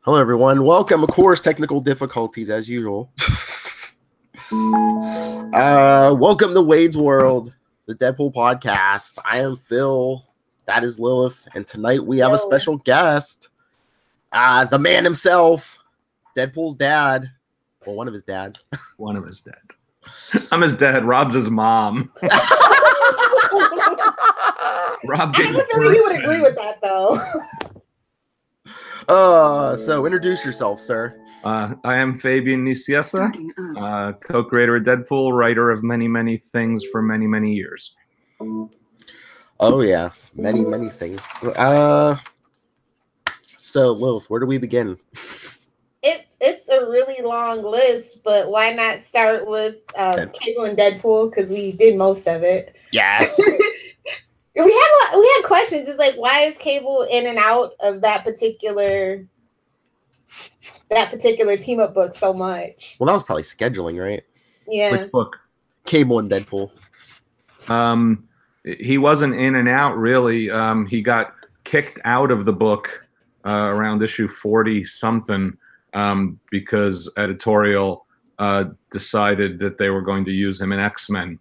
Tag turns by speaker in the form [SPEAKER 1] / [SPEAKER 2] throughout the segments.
[SPEAKER 1] Hello, everyone. Welcome. Of course, technical difficulties as usual. Welcome to Wade's World, the Deadpool podcast. I am Phil. That is Lilith. And tonight we have a special guest. The man himself, Deadpool's dad. Well, one of his dads.
[SPEAKER 2] One of his dads. I'm his dad. Rob's his mom.
[SPEAKER 3] Rob, I have a feeling he would agree with that, though.
[SPEAKER 1] So introduce yourself, sir.
[SPEAKER 2] I am Fabian Nicieza, co-creator of Deadpool, writer of many, many things for many, many years.
[SPEAKER 1] Oh, yes. Many, many things. So, Lilith, where do we begin?
[SPEAKER 3] It's a really long list, but why not start with Cable and Deadpool, because we did most of it.
[SPEAKER 1] Yes.
[SPEAKER 3] We had questions. It's like, why is Cable in and out of that particular team up book so much?
[SPEAKER 1] Well, that was probably scheduling, right?
[SPEAKER 3] Yeah.
[SPEAKER 2] Which book?
[SPEAKER 1] Cable and Deadpool.
[SPEAKER 2] He wasn't in and out, really. He got kicked out of the book around issue 40-something because editorial decided that they were going to use him in X-Men.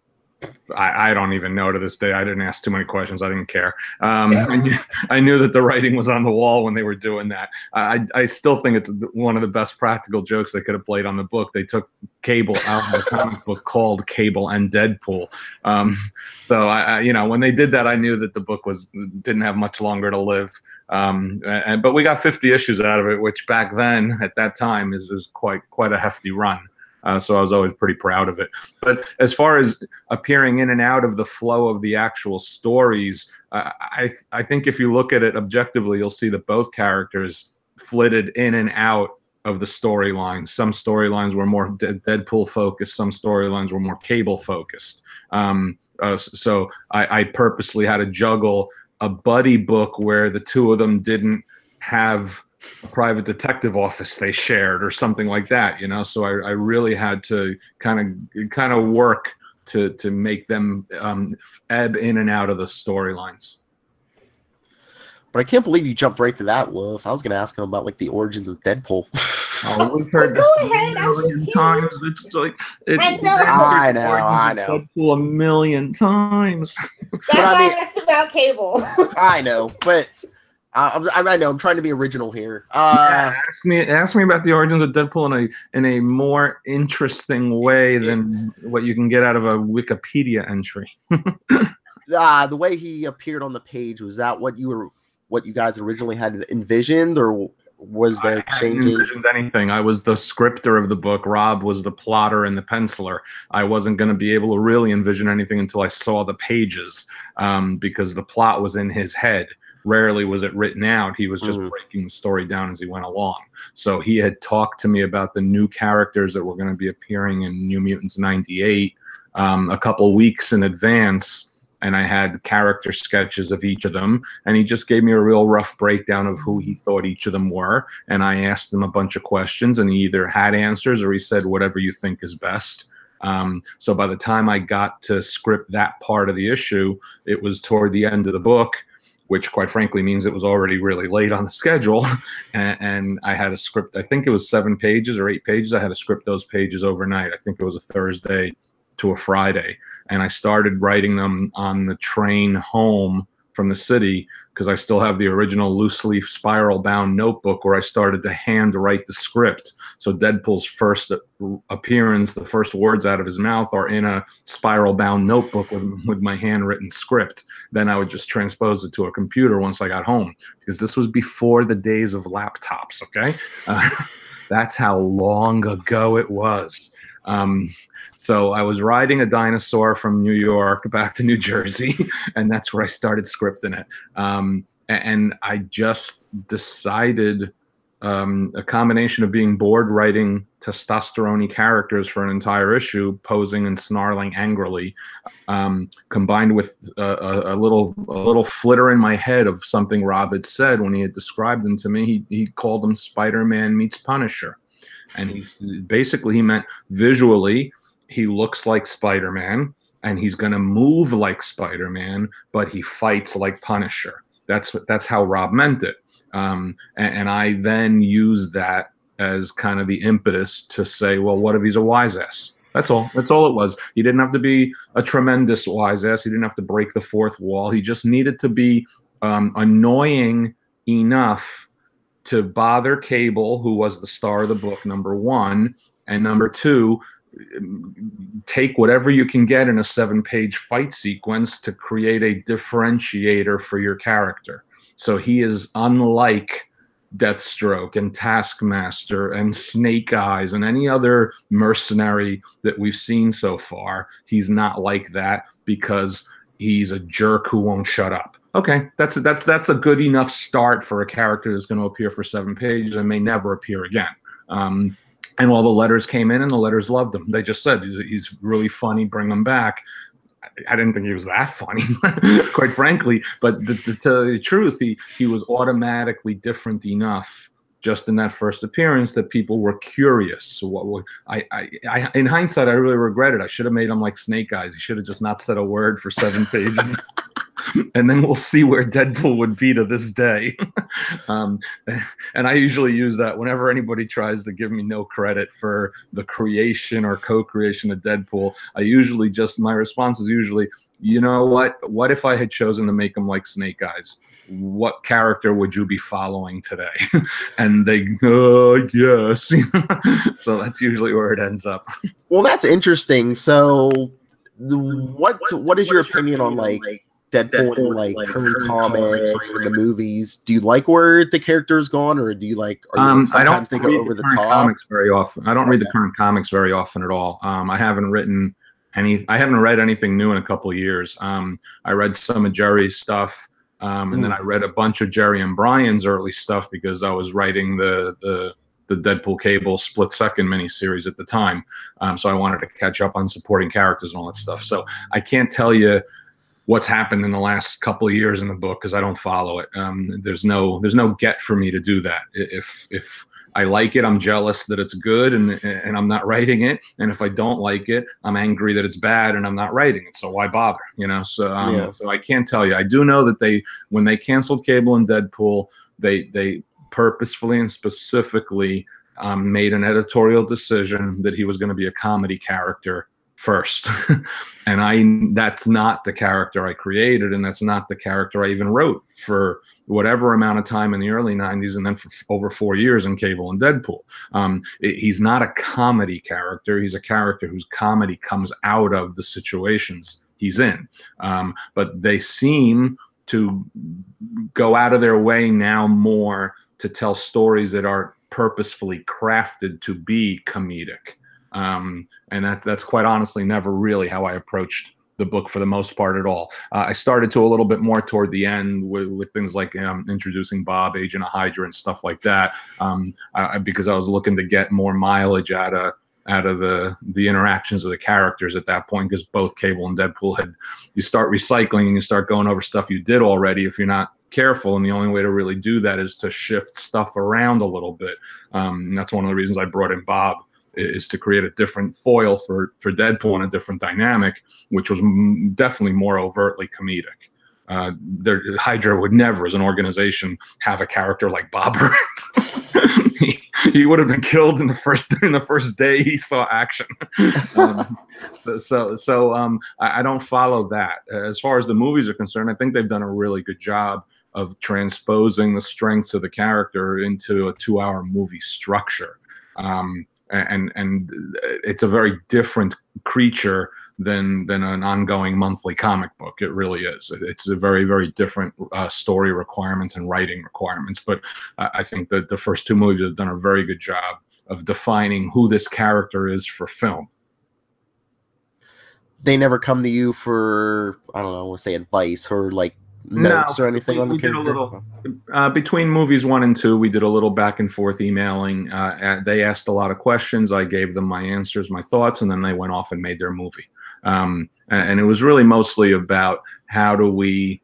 [SPEAKER 2] I don't even know to this day. I didn't ask too many questions. I didn't care. I knew that the writing was on the wall when they were doing that. I still think it's one of the best practical jokes they could have played on the book. They took Cable out of the comic book called Cable and Deadpool. So I when they did that, I knew that the book didn't have much longer to live. But we got 50 issues out of it, which back then at that time is quite a hefty run. So I was always pretty proud of it. But as far as appearing in and out of the flow of the actual stories, I think if you look at it objectively, you'll see that both characters flitted in and out of the storylines. Some storylines were more Deadpool focused. Some storylines were more Cable focused. So I purposely had to juggle a buddy book where the two of them didn't have a private detective office they shared or something like that, so I really had to kind of work to make them ebb in and out of the storylines.
[SPEAKER 1] But I can't believe you jumped right to that, Wolf. I was going to ask him about like the origins of Deadpool.
[SPEAKER 2] Oh, we've heard this a million times. It's like
[SPEAKER 1] I know
[SPEAKER 2] Deadpool a million times.
[SPEAKER 3] That's why I asked about Cable.
[SPEAKER 1] I know, but I know I'm trying to be original here.
[SPEAKER 2] Ask me about the origins of Deadpool in a more interesting way than what you can get out of a Wikipedia entry.
[SPEAKER 1] The way he appeared on the page, was that what you guys originally had envisioned, or was there changes? I hadn't envisioned
[SPEAKER 2] anything. I was the scripter of the book. Rob was the plotter and the penciler. I wasn't going to be able to really envision anything until I saw the pages, because the plot was in his head. Rarely was it written out. He was just breaking the story down as he went along. So he had talked to me about the new characters that were going to be appearing in New Mutants 98 a couple weeks in advance, and I had character sketches of each of them, and he just gave me a real rough breakdown of who he thought each of them were, and I asked him a bunch of questions, and he either had answers or he said, whatever you think is best. So by the time I got to script that part of the issue, it was toward the end of the book, which quite frankly means it was already really late on the schedule. And I had a script, I think it was 7 pages or 8 pages. I had to script those pages overnight. I think it was a Thursday to a Friday. And I started writing them on the train home from the city, because I still have the original loose leaf spiral bound notebook where I started to hand write the script. So Deadpool's first appearance, the first words out of his mouth are in a spiral bound notebook with my handwritten script. Then I would just transpose it to a computer once I got home, because this was before the days of laptops. Okay. That's how long ago it was. So I was riding a dinosaur from New York back to New Jersey, and that's where I started scripting it. And I just decided a combination of being bored writing testosterone-y characters for an entire issue, posing and snarling angrily, combined with a little flitter in my head of something Rob had said when he had described them to me. He called them Spider-Man meets Punisher. And he meant visually he looks like Spider-Man and he's going to move like Spider-Man, but he fights like Punisher. That's how Rob meant it. And I then used that as kind of the impetus to say, well, what if he's a wise ass? That's all. That's all it was. He didn't have to be a tremendous wise ass. He didn't have to break the fourth wall. He just needed to be annoying enough to bother Cable, who was the star of the book, number one, and number two, take whatever you can get in a 7-page fight sequence to create a differentiator for your character. So he is unlike Deathstroke and Taskmaster and Snake Eyes and any other mercenary that we've seen so far. He's not like that because he's a jerk who won't shut up. Okay, that's a good enough start for a character that's going to appear for 7 pages and may never appear again. And all the letters came in, and the letters loved him. They just said, he's really funny, bring him back. I didn't think he was that funny, quite frankly. But to tell you the truth, he was automatically different enough just in that first appearance that people were curious. So in hindsight, I really regret it. I should have made him like Snake Eyes. He should have just not said a word for 7 pages. And then we'll see where Deadpool would be to this day. And I usually use that whenever anybody tries to give me no credit for the creation or co-creation of Deadpool. My response is usually, you know what? What if I had chosen to make him like Snake Eyes? What character would you be following today? And they go, yes. So that's usually where it ends up.
[SPEAKER 1] Well, that's interesting. So what is your opinion on like Deadpool in like current comics or even the movies? Do you like where the character's gone, or do you like? Sometimes they go over the top.
[SPEAKER 2] Comics very often. I don't read the current comics very often at all. I haven't read anything new in a couple of years. I read some of Jerry's stuff, and then I read a bunch of Jerry and Brian's early stuff because I was writing the Deadpool Cable split-second miniseries at the time. So I wanted to catch up on supporting characters and all that stuff. So I can't tell you what's happened in the last couple of years in the book because I don't follow it. There's no get for me to do that. If I like it, I'm jealous that it's good and I'm not writing it. And if I don't like it, I'm angry that it's bad and I'm not writing it. So why bother? So I can't tell you. I do know that when they canceled Cable and Deadpool, they purposefully and specifically made an editorial decision that he was going to be a comedy character first. And that's not the character I created, and that's not the character I even wrote for whatever amount of time in the early 90s and then for over 4 years in Cable and Deadpool. He's not a comedy character. He's a character whose comedy comes out of the situations he's in. But they seem to go out of their way now more to tell stories that are purposefully crafted to be comedic. And that's quite honestly never really how I approached the book for the most part at all. I started to a little bit more toward the end with things like introducing Bob, Agent of Hydra, and stuff like that, because I was looking to get more mileage out of the interactions of the characters at that point, because both Cable and Deadpool you start recycling and you start going over stuff you did already if you're not careful, and the only way to really do that is to shift stuff around a little bit. And that's one of the reasons I brought in Bob, is to create a different foil for Deadpool and a different dynamic, which was definitely more overtly comedic. Hydra would never, as an organization, have a character like Bob. He would have been killed in the first day he saw action. So I don't follow that. As far as the movies are concerned, I think they've done a really good job of transposing the strengths of the character into a 2-hour movie structure. And it's a very different creature than an ongoing monthly comic book. It really is. It's a very, very different story requirements and writing requirements. But I think that the first 2 movies have done a very good job of defining who this character is for film.
[SPEAKER 1] They never come to you for, I don't know, I want to say advice or like notes or anything on the character?
[SPEAKER 2] Did a little, between movies 1 and 2, we did a little back and forth emailing. They asked a lot of questions. I gave them my answers, my thoughts, and then they went off and made their movie. And it was really mostly about how do we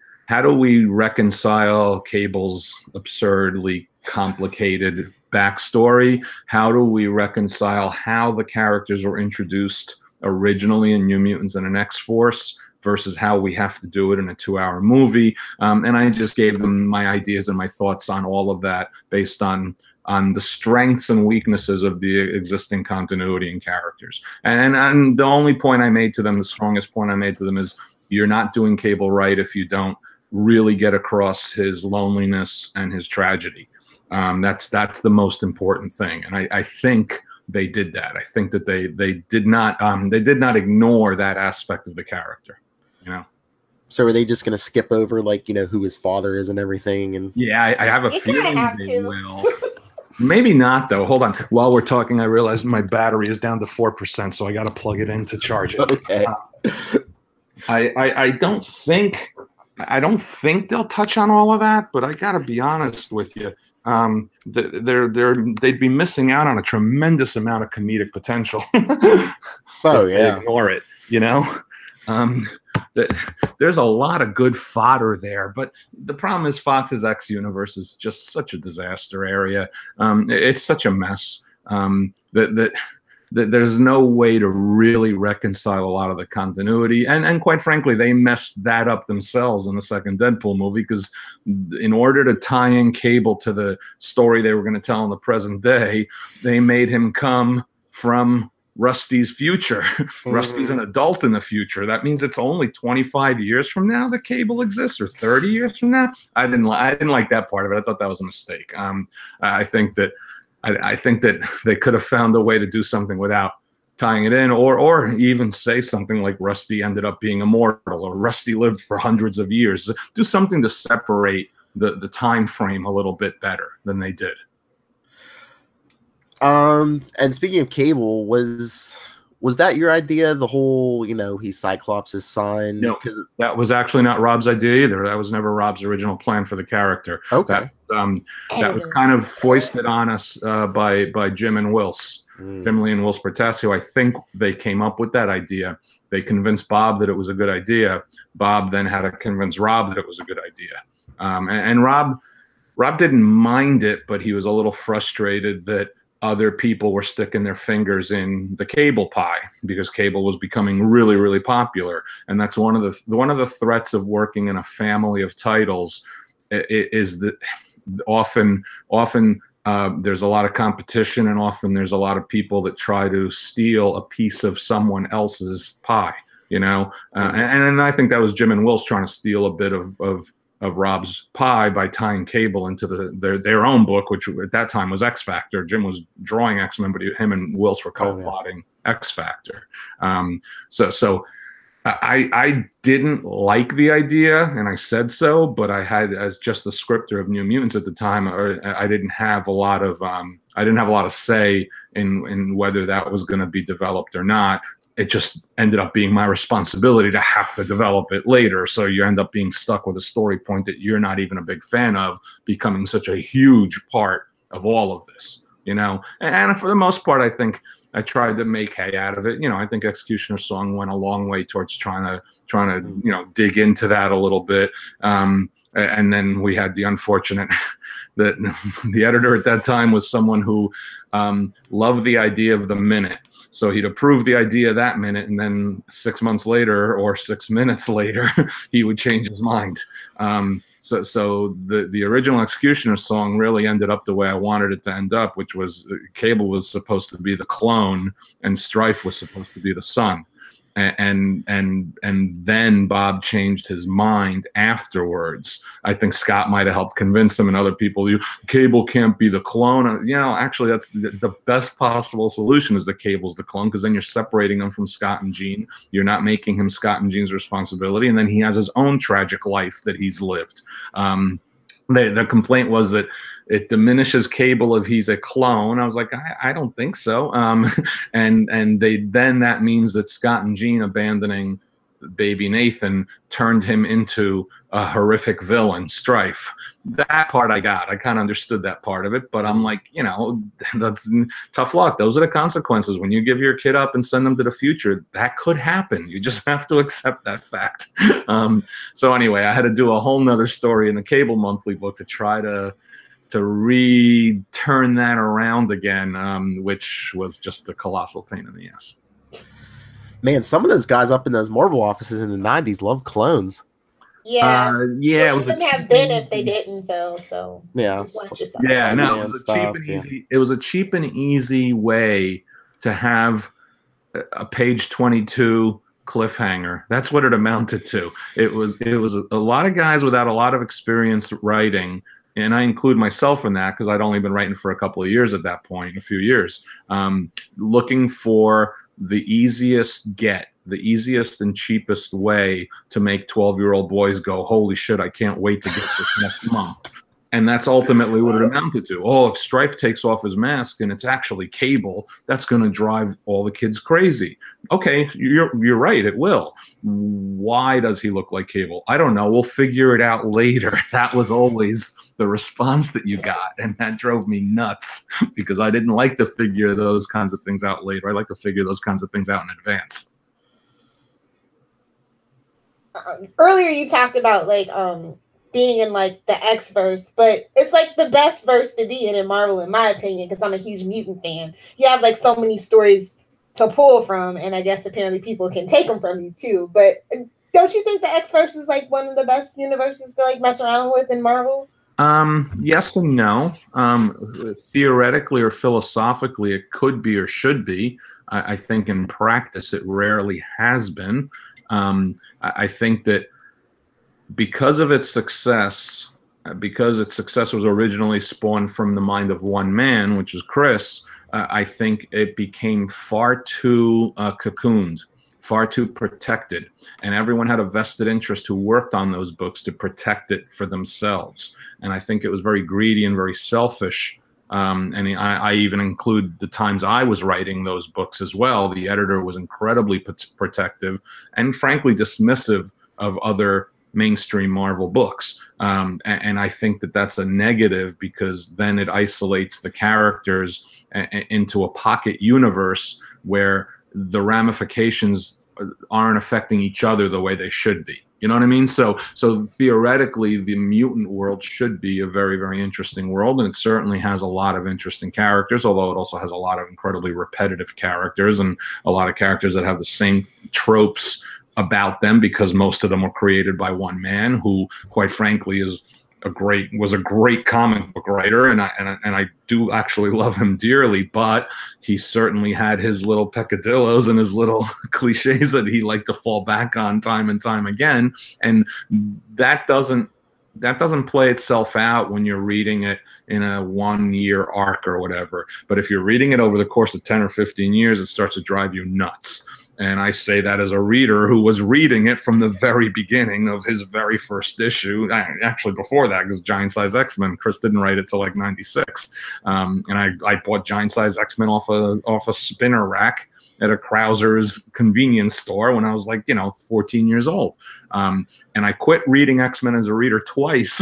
[SPEAKER 2] reconcile Cable's absurdly complicated backstory? How do we reconcile how the characters were introduced originally in New Mutants and an X-Force versus how we have to do it in a 2-hour movie. And I just gave them my ideas and my thoughts on all of that based on the strengths and weaknesses of the existing continuity and characters. And the only point I made to them, the strongest point I made to them is, you're not doing Cable right if you don't really get across his loneliness and his tragedy. That's the most important thing. And I think they did that. I think that they did not ignore that aspect of the character, you know?
[SPEAKER 1] So are they just going to skip over, like, you know, who his father is and everything? And
[SPEAKER 2] yeah, I have a feeling they will. Maybe not, though. Hold on. While we're talking, I realized my battery is down to 4%, so I got to plug it in to charge it.
[SPEAKER 1] Okay.
[SPEAKER 2] I don't think they'll touch on all of that, but I got to be honest with you. They'd be missing out on a tremendous amount of comedic potential.
[SPEAKER 1] Oh,
[SPEAKER 2] They ignore it, you know. There's a lot of good fodder there, but the problem is Fox's X universe is just such a disaster area. It's such a mess that there's no way to really reconcile a lot of the continuity. And quite frankly, they messed that up themselves in the second Deadpool movie, because in order to tie in Cable to the story they were going to tell in the present day, they made him come from Rusty's future. Mm-hmm. Rusty's an adult in the future. That means it's only 25 years from now that Cable exists, or 30 years from now. I didn't like that part of it. I thought that was a mistake. I think that they could have found a way to do something without tying it in, or even say something like Rusty ended up being immortal, or Rusty lived for hundreds of years. Do something to separate the time frame a little bit better than they did.
[SPEAKER 1] And speaking of Cable, was that your idea? The whole, you know, he's Cyclops' son?
[SPEAKER 2] No, that was actually not Rob's idea either. That was never Rob's original plan for the character.
[SPEAKER 1] Okay.
[SPEAKER 2] That was kind of foisted on us by Jim and Wills. Jim Lee and Wills Pertas, who I think they came up with that idea. They convinced Bob that it was a good idea. Bob then had to convince Rob that it was a good idea. And Rob didn't mind it, but he was a little frustrated that other people were sticking their fingers in the Cable pie, because Cable was becoming really, really popular. And that's one of the threats of working in a family of titles, is that often there's a lot of competition, and often there's a lot of people that try to steal a piece of someone else's pie, you know? And I think that was Jim and Wills trying to steal a bit of Rob's pie by tying Cable into their own book, which at that time was X Factor. Jim was drawing X-Men, but him and Wills were co-plotting X Factor. So I didn't like the idea, and I said so, but I had, as just the scripter of New Mutants at the time, I didn't have a lot of say in whether that was going to be developed or not. It just ended up being my responsibility to have to develop it later. So you end up being stuck with a story point that you're not even a big fan of, becoming such a huge part of all of this, you know? And for the most part, I think I tried to make hay out of it. You know, I think Executioner's Song went a long way towards trying to, you know, dig into that a little bit. And then we had the unfortunate that the editor at that time was someone who loved the idea of the minute. So he'd approve the idea that minute, and then 6 months later or 6 minutes later, he would change his mind. So the original Executioner's Song really ended up the way I wanted it to end up, which was Cable was supposed to be the clone, and Strife was supposed to be the son. And then Bob changed his mind afterwards. I think Scott might have helped convince him, and other people, Cable can't be the clone. You know, actually, that's the best possible solution, is that Cable's the clone, because then you're separating him from Scott and Jean. You're not making him Scott and Jean's responsibility, and then he has his own tragic life that he's lived. The complaint was that it diminishes Cable if he's a clone. I was like, I don't think so. And that means that Scott and Jean abandoning baby Nathan turned him into a horrific villain, Strife. That part I got. I kind of understood that part of it, but I'm like, you know, that's tough luck. Those are the consequences. When you give your kid up and send them to the future, that could happen. You just have to accept that fact. So anyway, I had to do a whole nother story in the Cable monthly book to try to turn that around again, which was just a colossal pain in the ass.
[SPEAKER 1] Man, some of those guys up in those Marvel offices in the 90s love clones.
[SPEAKER 3] Yeah.
[SPEAKER 2] It
[SPEAKER 3] wouldn't have been if they didn't, Phil. So
[SPEAKER 1] yeah,
[SPEAKER 2] it was a cheap and easy way to have a page 22 cliffhanger. That's what it amounted to. It was a lot of guys without a lot of experience writing, and I include myself in that because I'd only been writing for a couple of years at that point, a few years, looking for the easiest and cheapest way to make 12-year-old boys go, holy shit, I can't wait to get this next month. And that's ultimately what it amounted to. Oh, if Strife takes off his mask and it's actually Cable, that's going to drive all the kids crazy. Okay, you're right, it will. Why does he look like Cable? I don't know. We'll figure it out later. That was always the response that you got, and that drove me nuts because I didn't like to figure those kinds of things out later. I like to figure those kinds of things out in advance.
[SPEAKER 3] Earlier you talked about like being in like the X-verse, but it's like the best verse to be in Marvel, in my opinion, because I'm a huge mutant fan. You have like so many stories to pull from, and I guess apparently people can take them from you too. But don't you think the X-verse is like one of the best universes to like mess around with in Marvel?
[SPEAKER 2] Yes and no. Theoretically or philosophically, it could be or should be. I think in practice, it rarely has been. I think that because its success was originally spawned from the mind of one man, which was Chris, I think it became far too cocooned, far too protected. And everyone had a vested interest who worked on those books to protect it for themselves. And I think it was very greedy and very selfish. And I even include the times I was writing those books as well. The editor was incredibly protective and frankly dismissive of other mainstream Marvel books. And I think that that's a negative because then it isolates the characters into a pocket universe where the ramifications aren't affecting each other the way they should be. You know what I mean? So theoretically, the mutant world should be a very, very interesting world, and it certainly has a lot of interesting characters, although it also has a lot of incredibly repetitive characters and a lot of characters that have the same tropes about them because most of them were created by one man who, quite frankly, was a great comic book writer, and I do actually love him dearly, but he certainly had his little peccadillos and his little cliches that he liked to fall back on time and time again, and that doesn't play itself out when you're reading it in a 1-year arc or whatever. But if you're reading it over the course of 10 or 15 years, it starts to drive you nuts. And I say that as a reader who was reading it from the very beginning of his very first issue. Actually, before that, because Giant Size X-Men, Chris didn't write it till like 96. And I bought Giant Size X-Men off a spinner rack at a Krauser's convenience store when I was like, 14 years old. And I quit reading X-Men as a reader twice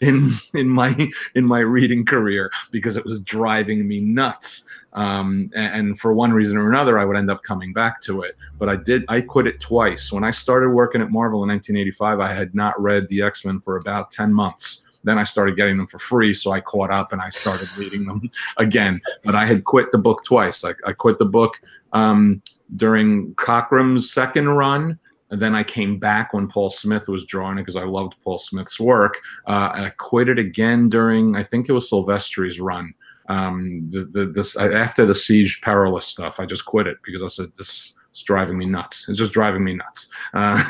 [SPEAKER 2] in my reading career because it was driving me nuts. And for one reason or another, I would end up coming back to it. But I quit it twice. When I started working at Marvel in 1985, I had not read the X-Men for about 10 months. Then I started getting them for free, so I caught up and I started reading them again. But I had quit the book twice. I quit the book during Cockrum's second run. And then I came back when Paul Smith was drawing it because I loved Paul Smith's work. I quit it again during, I think it was Silvestri's run. After the Siege Perilous stuff, I just quit it because I said, this is driving me nuts. It's just driving me nuts. I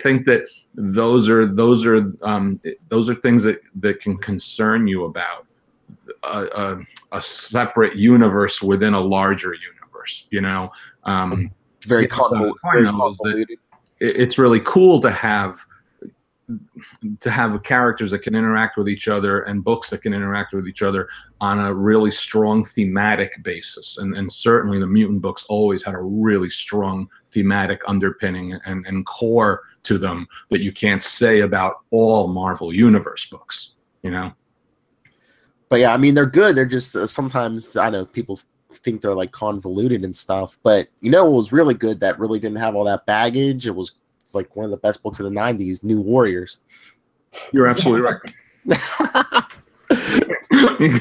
[SPEAKER 2] think that those are things that can concern you about a separate universe within a larger universe.
[SPEAKER 1] Very convoluted.
[SPEAKER 2] It's really cool to have characters that can interact with each other and books that can interact with each other on a really strong thematic basis. And certainly the mutant books always had a really strong thematic underpinning and core to them that you can't say about all Marvel Universe books,
[SPEAKER 1] But yeah, I mean, they're good. They're just sometimes, I know people think they're like convoluted and stuff, but it was really good that really didn't have all that baggage. It was like one of the best books of the 90s, New Warriors.
[SPEAKER 2] You're absolutely right.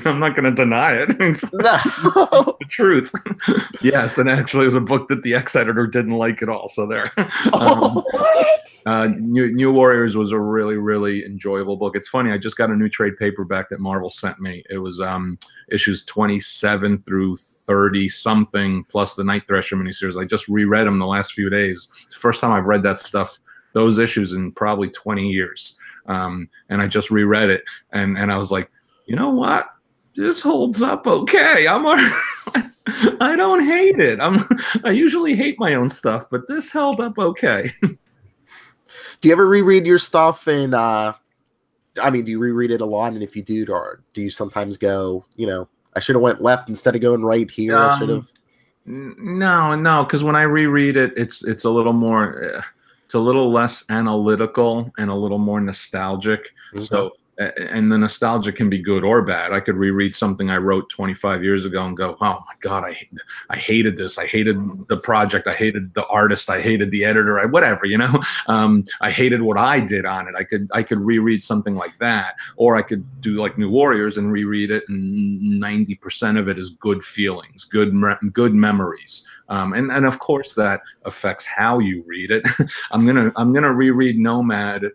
[SPEAKER 2] I'm not going to deny it.
[SPEAKER 1] No.
[SPEAKER 2] The truth. Yes, and actually it was a book that the ex-editor didn't like at all. So there. New Warriors was a really, really enjoyable book. It's funny, I just got a new trade paperback that Marvel sent me. It was issues 27 through 30 something plus the Night Thrasher miniseries. I just reread them the last few days. It's the first time I've read that stuff, those issues, in probably 20 years. And I just reread it, and I was like, you know what? This holds up okay. I don't hate it. I usually hate my own stuff, but this held up okay.
[SPEAKER 1] Do you ever reread your stuff? And do you reread it a lot? And if you do, or do you sometimes go, I should have went left instead of going right here? I should have.
[SPEAKER 2] No, because when I reread it, it's a little more. It's a little less analytical and a little more nostalgic. Okay. So, and the nostalgia can be good or bad. I could reread something I wrote 25 years ago and go, oh my God, I hated this. I hated the project. I hated the artist. I hated the editor. Whatever, I hated what I did on it. I could reread something like that, or I could do like New Warriors and reread it, and 90% of it is good feelings, good memories. And of course that affects how you read it. I'm gonna reread Nomad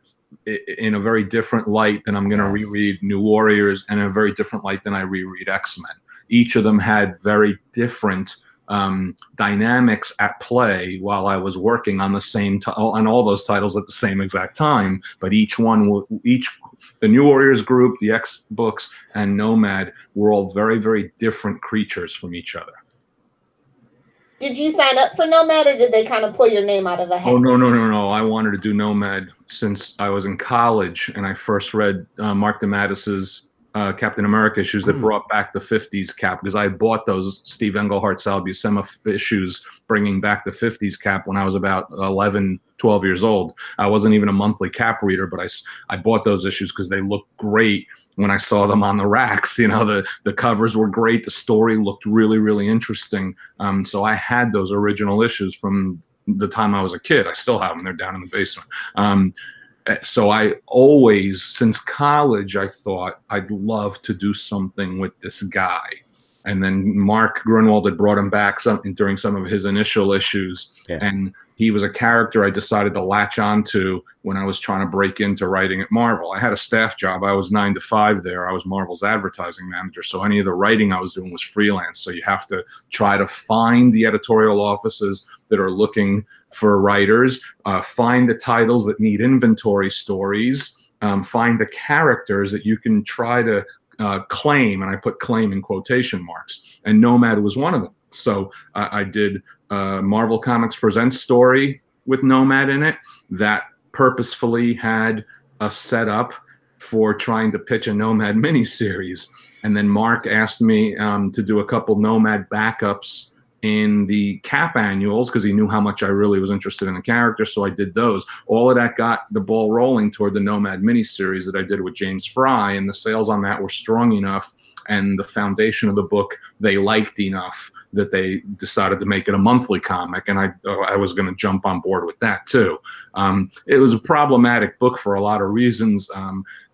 [SPEAKER 2] in a very different light than I'm going to reread New Warriors, and in a very different light than I reread X-Men. Each of them had very different dynamics at play while I was working on on all those titles at the same exact time. But the New Warriors group, the X books, and Nomad were all very, very different creatures from each other.
[SPEAKER 3] Did you sign up for Nomad, or did they kind of pull your name out of a hat?
[SPEAKER 2] Oh, no. I wanted to do Nomad since I was in college, and I first read Mark DeMatteis's Captain America issues that brought back the 50s Cap, because I bought those Steve Englehart, Sal Buscema issues bringing back the 50s Cap when I was about 11, 12 years old. I wasn't even a monthly Cap reader, but I bought those issues because they looked great when I saw them on the racks. The covers were great. The story looked really, really interesting. So I had those original issues from the time I was a kid. I still have them. They're down in the basement. So I always, since college, I thought I'd love to do something with this guy. And then Mark Grunwald had brought him back during some of his initial issues. Yeah. And he was a character I decided to latch onto when I was trying to break into writing at Marvel. I had a staff job. I was 9 to 5 there. I was Marvel's advertising manager. So any of the writing I was doing was freelance. So you have to try to find the editorial offices that are looking for writers, find the titles that need inventory stories, find the characters that you can try to claim, and I put claim in quotation marks, and Nomad was one of them. So I did Marvel Comics Presents story with Nomad in it that purposefully had a setup for trying to pitch a Nomad miniseries. And then Mark asked me to do a couple Nomad backups in the Cap annuals because he knew how much I really was interested in the character, so I did those. All of that got the ball rolling toward the Nomad miniseries that I did with James Fry, and the sales on that were strong enough, and the foundation of the book they liked enough that they decided to make it a monthly comic, and I was going to jump on board with that too. It was a problematic book for a lot of reasons.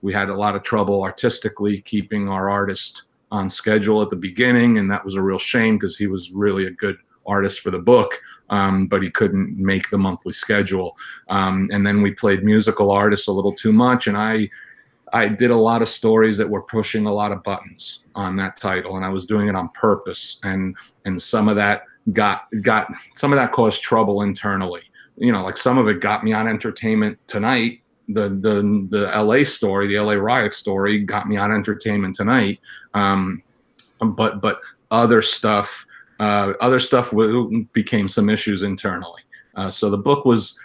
[SPEAKER 2] We had a lot of trouble artistically keeping our artist on schedule at the beginning, and that was a real shame because he was really a good artist for the book, but he couldn't make the monthly schedule. And then we played musical artists a little too much, and I did a lot of stories that were pushing a lot of buttons on that title, and I was doing it on purpose, and some of that caused trouble internally. Like some of it got me on Entertainment Tonight. The LA story, the LA riot story, got me on Entertainment Tonight. But other stuff became some issues internally. So the book was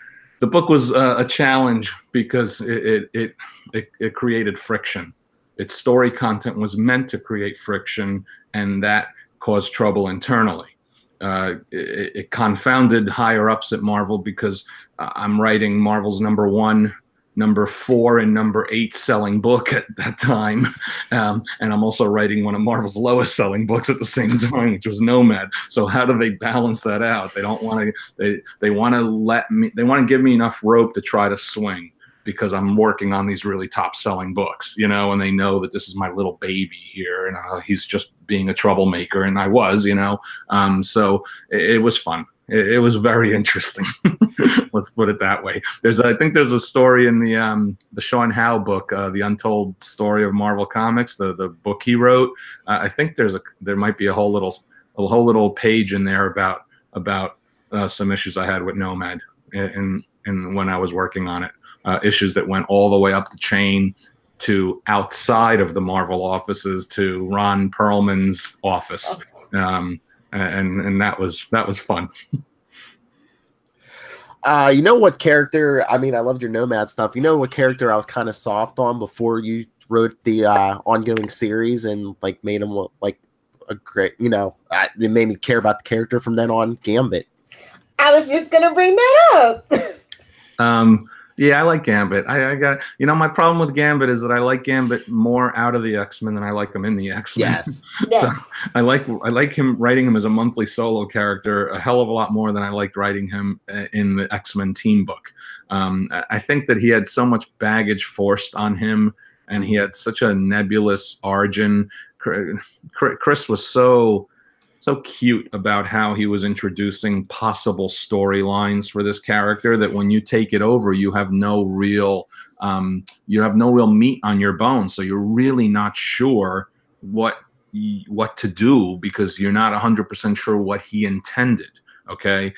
[SPEAKER 2] a challenge because it created friction. Its story content was meant to create friction, and that caused trouble internally. It confounded higher ups at Marvel because I'm writing Marvel's number 1, number 4, and number 8 selling book at that time, and I'm also writing one of Marvel's lowest selling books at the same time, which was Nomad. So how do they balance that out? They don't want to. They want to give me enough rope to try to swing. because I'm working on these really top-selling books, you know, and they know that this is my little baby here, and he's just being a troublemaker, and I was, you know. So it was fun. It was very interesting. Let's put it that way. I think there's a story in the Sean Howe book, The Untold Story of Marvel Comics, the book he wrote. I think there might be a whole little page in there about some issues I had with Nomad and when I was working on it. Issues that went all the way up the chain to outside of the Marvel offices to Ron Perlman's office. Okay. And that was fun.
[SPEAKER 1] You know what character? I mean, I loved your Nomad stuff. You know what character I was kind of soft on before you wrote the ongoing series and like made him like a great, you know, it made me care about the character from then on. Gambit.
[SPEAKER 3] I was just gonna bring that up.
[SPEAKER 2] Yeah, I like Gambit. I got, you know, my problem with Gambit is that I like Gambit more out of the X-Men than I like him in the X-Men.
[SPEAKER 1] Yes.
[SPEAKER 2] So I like him writing him as a monthly solo character a hell of a lot more than I liked writing him in the X-Men team book. I think that he had so much baggage forced on him, and he had such a nebulous origin. Chris was so cute about how he was introducing possible storylines for this character that when you take it over, you have no real meat on your bones. So you're really not sure what to do because you're not 100% sure what he intended. Okay.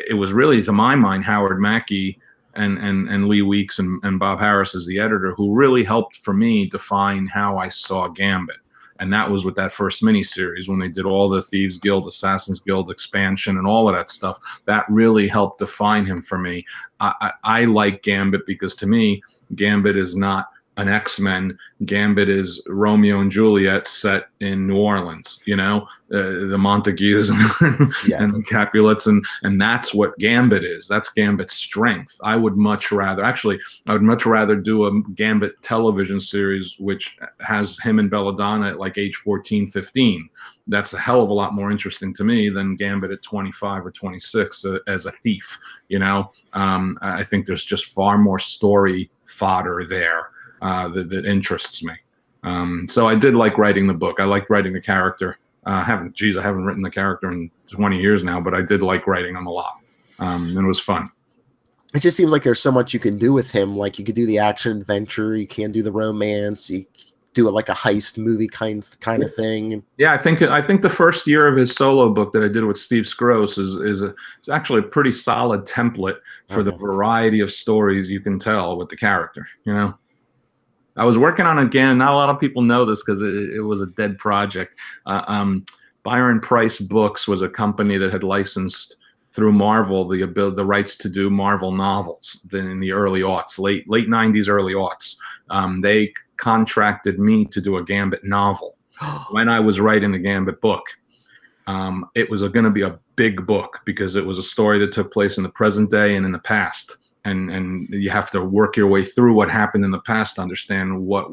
[SPEAKER 2] It was really, to my mind, Howard Mackey and Lee Weeks and Bob Harris as the editor who really helped for me define how I saw Gambit. And that was with that first miniseries when they did all the Thieves Guild, Assassins Guild expansion and all of that stuff. That really helped define him for me. I like Gambit because to me, Gambit is not an X-Men. Gambit is Romeo and Juliet set in New Orleans, you know, the Montagues and, yes. and the Capulets. And that's what Gambit is. That's Gambit's strength. I would much rather do a Gambit television series, which has him and Belladonna at like age 14, 15. That's a hell of a lot more interesting to me than Gambit at 25 or 26 as a thief. You know, I think there's just far more story fodder there. That interests me. So I did like writing the book. I liked writing the character. I haven't written the character in 20 years now, but I did like writing him a lot. And it was fun.
[SPEAKER 1] It just seems like there's so much you can do with him. Like you could do the action adventure, you can do the romance, you do it like a heist movie kind of thing.
[SPEAKER 2] Yeah, I think the first year of his solo book that I did with Steve Skroce is actually a pretty solid template for the variety of stories you can tell with the character, you know. I was working on it again. Not a lot of people know this because it was a dead project. Byron Price Books was a company that had licensed through Marvel the rights to do Marvel novels in the early aughts, late 90s, early aughts. They contracted me to do a Gambit novel when I was writing the Gambit book. It was going to be a big book because it was a story that took place in the present day and in the past. And you have to work your way through what happened in the past to understand what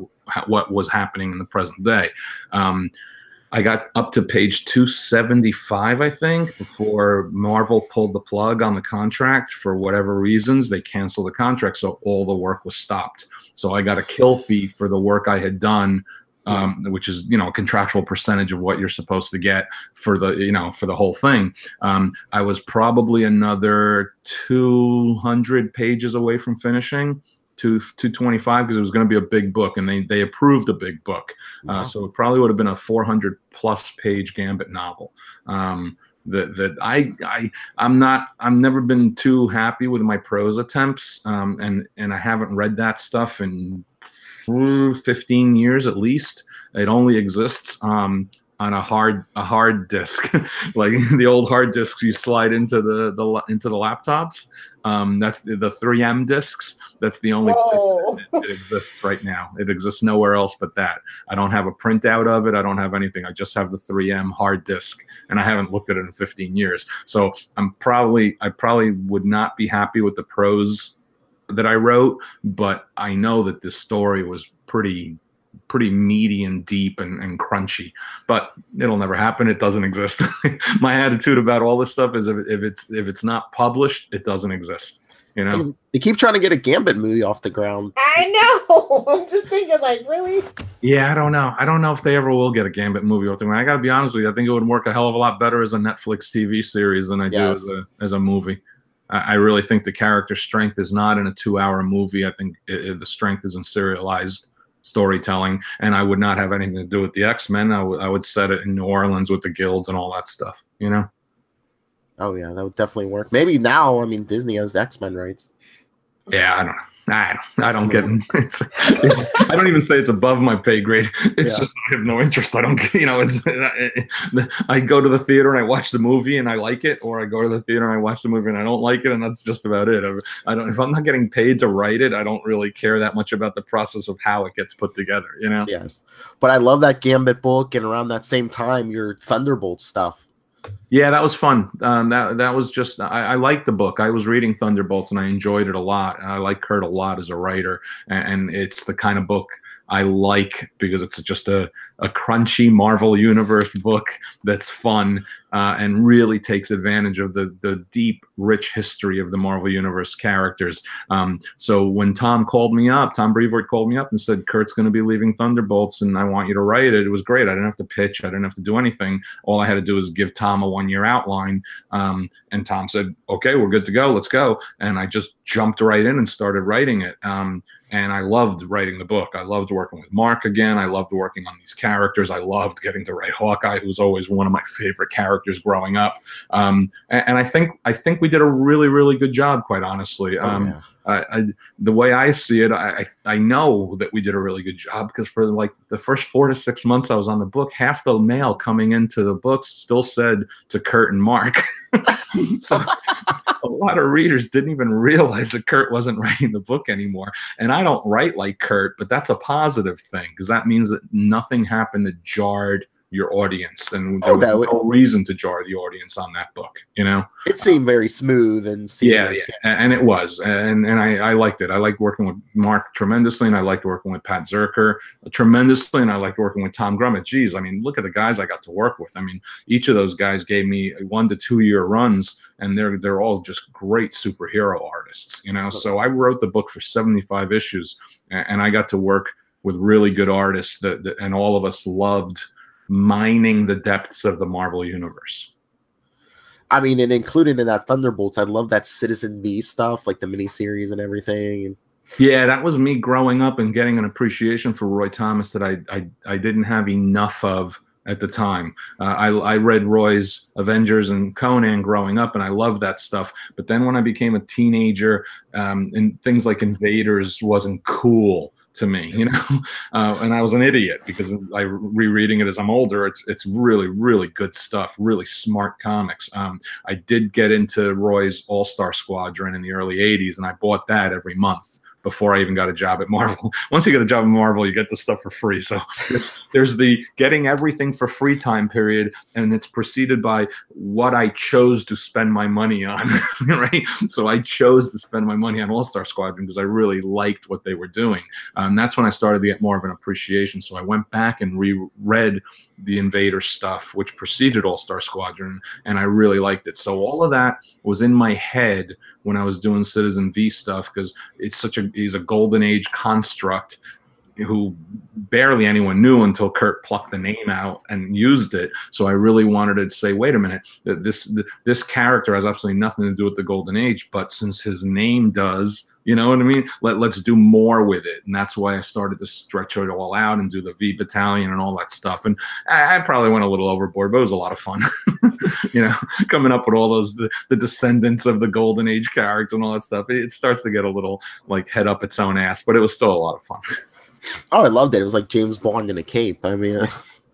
[SPEAKER 2] was happening in the present day. I got up to page 275, I think, before Marvel pulled the plug on the contract for whatever reasons. They canceled the contract, so all the work was stopped. So I got a kill fee for the work I had done, which is, you know, a contractual percentage of what you're supposed to get for the whole thing. I was probably another 200 pages away from finishing, 225, because it was going to be a big book, and they approved a big book. So it probably would have been a 400 plus page Gambit novel. I've never been too happy with my prose attempts, and I haven't read that stuff in 15 years at least. It only exists on a hard disk, like the old hard disks you slide into the laptops. That's the 3M disks. That's the only place it exists right now. It exists nowhere else but that. I don't have a printout of it. I don't have anything. I just have the 3M hard disk, and I haven't looked at it in 15 years. So I probably would not be happy with the prose that I wrote, but I know that this story was pretty meaty and deep and crunchy, but it'll never happen. It doesn't exist. My attitude about all this stuff is if it's not published, it doesn't exist. You know,
[SPEAKER 1] they keep trying to get a Gambit movie off the ground.
[SPEAKER 3] I know. I'm just thinking, like, really?
[SPEAKER 2] Yeah, I don't know. I don't know if they ever will get a Gambit movie off the ground. I got to be honest with you. I think it would work a hell of a lot better as a Netflix TV series than I do as a movie. I really think the character strength is not in a 2-hour movie. I think the strength is in serialized storytelling, and I would not have anything to do with the X-Men. I would set it in New Orleans with the guilds and all that stuff, you know?
[SPEAKER 1] Oh, yeah, that would definitely work. Maybe now, I mean, Disney has the X-Men rights.
[SPEAKER 2] Yeah, I don't know. I don't get I don't even say it's above my pay grade. It's just I have no interest. I don't, you know, I go to the theater and I watch the movie and I like it, or I go to the theater and I watch the movie and I don't like it, and that's just about it. I don't, if I'm not getting paid to write it, I don't really care that much about the process of how it gets put together, you know?
[SPEAKER 1] Yes. But I love that Gambit book, and around that same time, your Thunderbolt stuff.
[SPEAKER 2] Yeah, that was fun. That was just, I liked the book. I was reading Thunderbolts and I enjoyed it a lot. I like Kurt a lot as a writer, and it's the kind of book I like because it's just a crunchy Marvel Universe book that's fun and really takes advantage of the deep, rich history of the Marvel Universe characters. So when Tom Brevoort called me up and said, Kurt's going to be leaving Thunderbolts and I want you to write it, it was great. I didn't have to pitch. I didn't have to do anything. All I had to do was give Tom a 1-year outline. And Tom said, okay, we're good to go. Let's go. And I just jumped right in and started writing it. And I loved writing the book. I loved working with Mark again. I loved working on these characters. I loved getting to write Hawkeye, who was always one of my favorite characters growing up. And I think we did a really, really good job, quite honestly. The way I see it, I know that we did a really good job because for like the first 4 to 6 months I was on the book, half the mail coming into the books still said to Kurt and Mark. So a lot of readers didn't even realize that Kurt wasn't writing the book anymore. And I don't write like Kurt, but that's a positive thing because that means that nothing happened that jarred your audience, and there was no reason to jar the audience on that book, you know?
[SPEAKER 1] It seemed very smooth and seamless.
[SPEAKER 2] Yeah, and it was, and I liked it. I liked working with Mark tremendously, and I liked working with Pat Zerker tremendously, and I liked working with Tom Grummett. Geez, I mean, look at the guys I got to work with. I mean, each of those guys gave me 1 to 2 year runs, and they're all just great superhero artists, you know? So I wrote the book for 75 issues, and I got to work with really good artists and all of us loved mining the depths of the Marvel Universe.
[SPEAKER 1] I mean, and included in that Thunderbolts, I love that Citizen V stuff, like the miniseries and everything.
[SPEAKER 2] Yeah, that was me growing up and getting an appreciation for Roy Thomas that I didn't have enough of at the time. I read Roy's Avengers and Conan growing up, and I loved that stuff. But then when I became a teenager, and things like Invaders wasn't cool to me, you know, and I was an idiot because rereading it as I'm older, it's really, really good stuff, really smart comics. I did get into Roy's All-Star Squadron in the early 80s, and I bought that every month before I even got a job at Marvel. Once you get a job at Marvel, you get the stuff for free. So there's the getting everything for free time period, and it's preceded by what I chose to spend my money on, right? So I chose to spend my money on All-Star Squadron because I really liked what they were doing. That's when I started to get more of an appreciation. So I went back and reread the Invader stuff, which preceded All-Star Squadron, and I really liked it. So all of that was in my head when I was doing Citizen V stuff because he's a golden age construct who barely anyone knew until Kurt plucked the name out and used it. So I really wanted to say, wait a minute, this character has absolutely nothing to do with the golden age, but since his name does, you know what I mean? Let's do more with it. And that's why I started to stretch it all out and do the V Battalion and all that stuff. And I probably went a little overboard, but it was a lot of fun, you know, coming up with all those, the descendants of the golden age characters and all that stuff. It starts to get a little like head up its own ass, but it was still a lot of fun.
[SPEAKER 1] Oh, I loved it. It was like James Bond in a cape. I mean,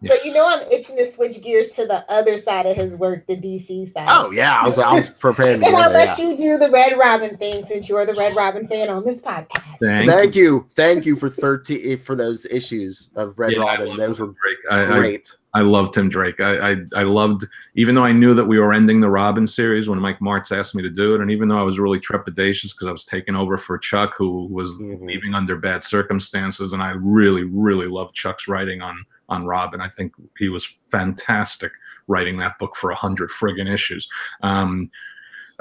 [SPEAKER 3] so you know, I'm itching to switch gears to the other side of his work, the DC side.
[SPEAKER 1] Oh yeah, I was prepared.
[SPEAKER 3] And I'll let you do the Red Robin thing since you're the Red Robin fan on this podcast.
[SPEAKER 1] Thank you for those issues of Red Robin. Those were great.
[SPEAKER 2] I loved Tim Drake. I loved, even though I knew that we were ending the Robin series when Mike Martz asked me to do it, and even though I was really trepidatious because I was taking over for Chuck, who was leaving under bad circumstances, and I really, really loved Chuck's writing on Robin. I think he was fantastic writing that book for 100 friggin' issues.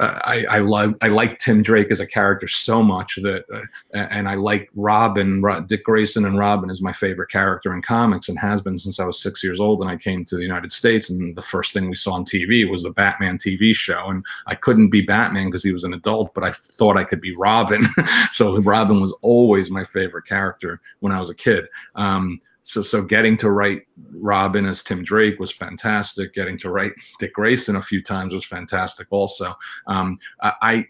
[SPEAKER 2] I like Tim Drake as a character so much that, and I like Robin. Dick Grayson and Robin is my favorite character in comics and has been since I was 6 years old and I came to the United States. And the first thing we saw on TV was the Batman TV show. And I couldn't be Batman because he was an adult, but I thought I could be Robin. So Robin was always my favorite character when I was a kid. So getting to write Robin as Tim Drake was fantastic. Getting to write Dick Grayson a few times was fantastic also. I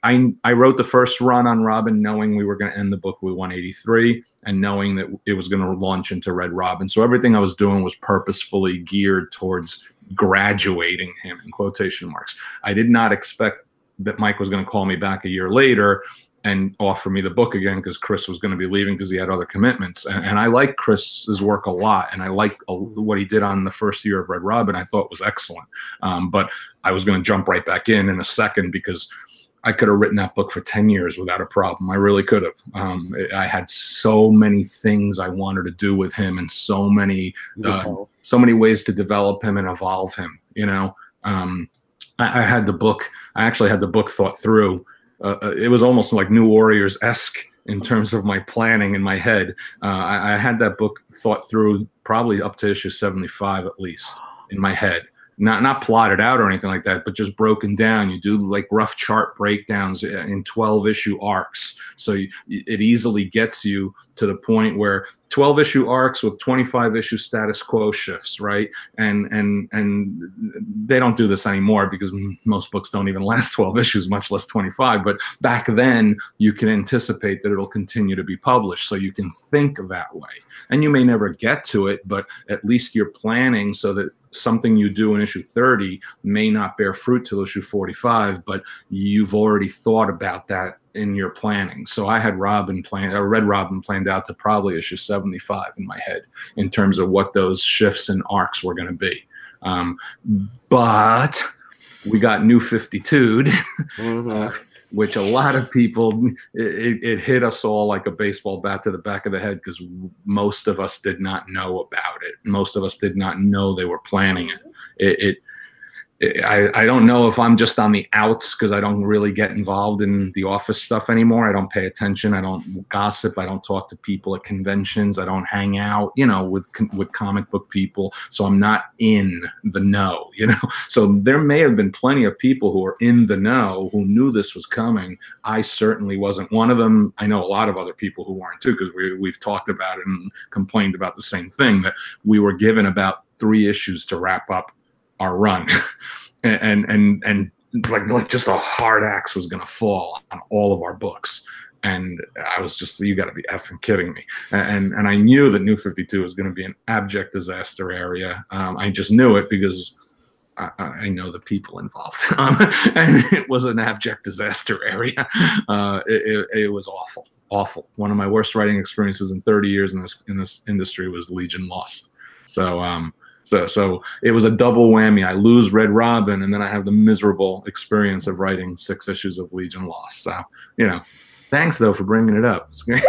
[SPEAKER 2] wrote the first run on Robin knowing we were going to end the book with 183 and knowing that it was going to launch into Red Robin. So everything I was doing was purposefully geared towards graduating him, in quotation marks. I did not expect that Mike was going to call me back a year later and offer me the book again because Chris was going to be leaving because he had other commitments. And I like Chris's work a lot, and I liked what he did on the first year of Red Robin. I thought was excellent. But I was going to jump right back in a second because I could have written that book for 10 years without a problem. I really could have. I had so many things I wanted to do with him and so many ways to develop him and evolve him. You know, I had the book. I actually had the book thought through. It was almost like New Warriors-esque in terms of my planning in my head. I had that book thought through probably up to issue 75 at least in my head. Not plotted out or anything like that, but just broken down. You do like rough chart breakdowns in 12-issue arcs. So it easily gets you to the point where 12-issue arcs with 25-issue status quo shifts, right? And they don't do this anymore because most books don't even last 12 issues, much less 25. But back then, you can anticipate that it'll continue to be published, so you can think that way. And you may never get to it, but at least you're planning so that something you do in issue 30 may not bear fruit till issue 45, but you've already thought about that in your planning. So I had Red Robin planned out to probably issue 75 in my head in terms of what those shifts and arcs were going to be. But we got New 52'd, which a lot of people, it hit us all like a baseball bat to the back of the head because most of us did not know about it. Most of us did not know they were planning it. I don't know if I'm just on the outs because I don't really get involved in the office stuff anymore. I don't pay attention. I don't gossip. I don't talk to people at conventions. I don't hang out, with comic book people. So I'm not in the know, So there may have been plenty of people who were in the know who knew this was coming. I certainly wasn't one of them. I know a lot of other people who weren't too because we've talked about it and complained about the same thing, that we were given about 3 issues to wrap up our run, and like just a hard axe was going to fall on all of our books. And I was just, you got to be effing kidding me. And I knew that New 52 was going to be an abject disaster area. I just knew it because I know the people involved, and it was an abject disaster area. It was awful. One of my worst writing experiences in 30 years in this industry was Legion Lost. So it was a double whammy. I lose Red Robin, and then I have the miserable experience of writing 6 issues of Legion Lost. So, thanks, though, for bringing it up. It's great.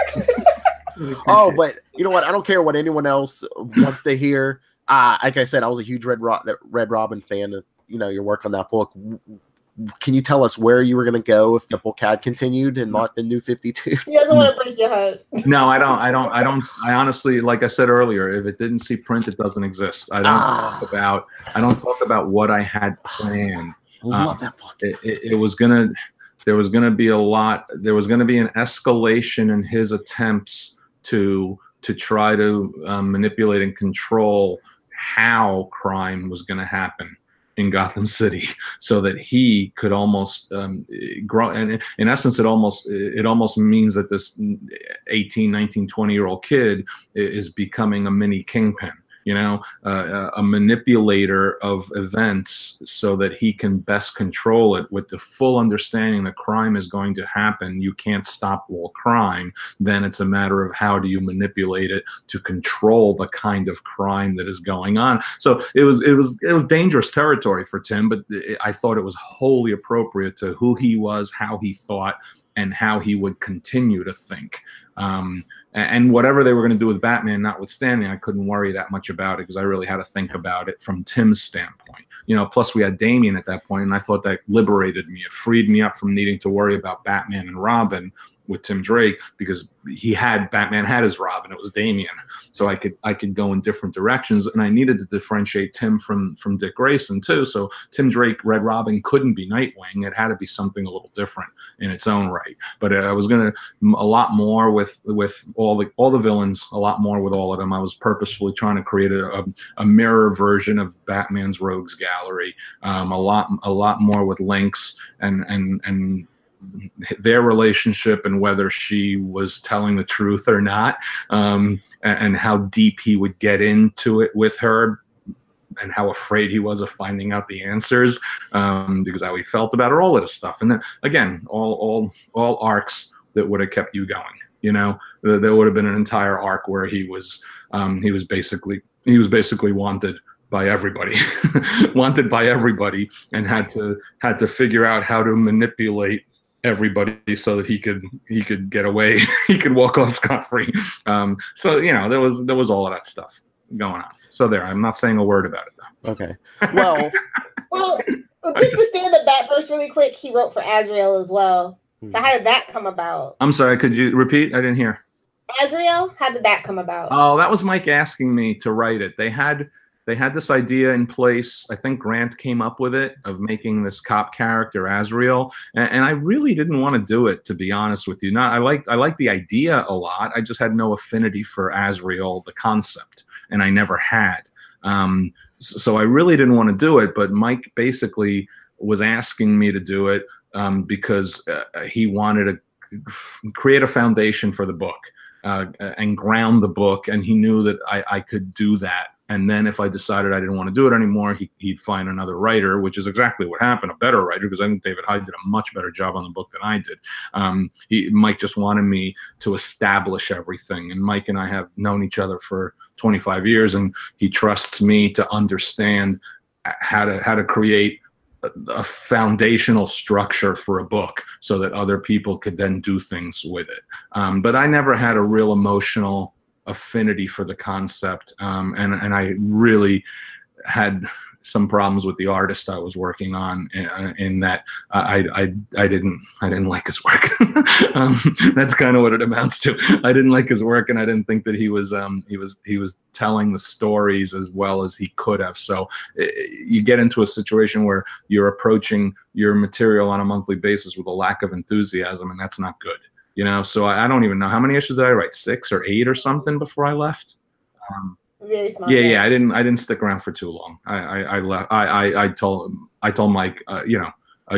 [SPEAKER 1] Oh, but you know what? I don't care what anyone else wants to hear. Like I said, I was a huge Red Robin fan of, your work on that book. Can you tell us where you were going to go if the book had continued and not been New 52?
[SPEAKER 3] He doesn't want to break your heart.
[SPEAKER 2] No, I don't. I honestly, like I said earlier, if it didn't see print, it doesn't exist. I don't talk about what I had planned.
[SPEAKER 1] I love that book.
[SPEAKER 2] There was gonna be a lot. There was gonna be an escalation in his attempts to try to manipulate and control how crime was going to happen in Gotham City, so that he could almost grow. And in essence, it almost means that this 18, 19, 20-year-old kid is becoming a mini kingpin, a manipulator of events so that he can best control it with the full understanding that crime is going to happen. You can't stop all crime. Then it's a matter of how do you manipulate it to control the kind of crime that is going on. So it was dangerous territory for Tim, but I thought it was wholly appropriate to who he was, how he thought, and how he would continue to think. And whatever they were going to do with Batman notwithstanding, I couldn't worry that much about it because I really had to think about it from Tim's standpoint. Plus we had Damian at that point, and I thought that liberated me. It freed me up from needing to worry about Batman and Robin with Tim Drake, because Batman had his Robin, it was Damian, so I could go in different directions, and I needed to differentiate Tim from Dick Grayson too. So Tim Drake Red Robin couldn't be Nightwing; it had to be something a little different in its own right. But I was gonna a lot more with all the villains, a lot more with all of them. I was purposefully trying to create a mirror version of Batman's Rogues Gallery, a lot more with Lynx and their relationship, and whether she was telling the truth or not, and how deep he would get into it with her, and how afraid he was of finding out the answers, because how he felt about her, all of this stuff. And then again, all arcs that would have kept you going. There would have been an entire arc where he was basically wanted by everybody, and had to figure out how to manipulate everybody so that he could get away. He could walk off scot-free. So there was all of that stuff going on. So I'm not saying a word about it though.
[SPEAKER 1] Okay. Well,
[SPEAKER 3] just to stay in the Batverse really quick, he wrote for Azrael as well. So how did that come about?
[SPEAKER 2] I'm sorry, could you repeat? I didn't hear.
[SPEAKER 3] Azrael, how did that come about?
[SPEAKER 2] Oh, that was Mike asking me to write it. They had this idea in place. I think Grant came up with it, of making this cop character Azrael, and I really didn't want to do it, to be honest with you. I liked the idea a lot. I just had no affinity for Azrael, the concept, and I never had. So I really didn't want to do it. But Mike basically was asking me to do it because he wanted to create a foundation for the book and ground the book, and he knew that I could do that. And then if I decided I didn't want to do it anymore, he'd find another writer, which is exactly what happened, a better writer, because I think David Hyde did a much better job on the book than I did. Mike just wanted me to establish everything. And Mike and I have known each other for 25 years, and he trusts me to understand how to create a foundational structure for a book so that other people could then do things with it. But I never had a real emotional affinity for the concept, and I really had some problems with the artist I was working on, in that I didn't like his work. That's kind of what it amounts to. I didn't like his work, and I didn't think that he was telling the stories as well as he could have. So you get into a situation where you're approaching your material on a monthly basis with a lack of enthusiasm, and that's not good. So I don't even know how many issues did I write, 6 or 8 or something before I left.
[SPEAKER 3] Very smart.
[SPEAKER 2] Yeah. I didn't stick around for too long. I left. I told Mike, are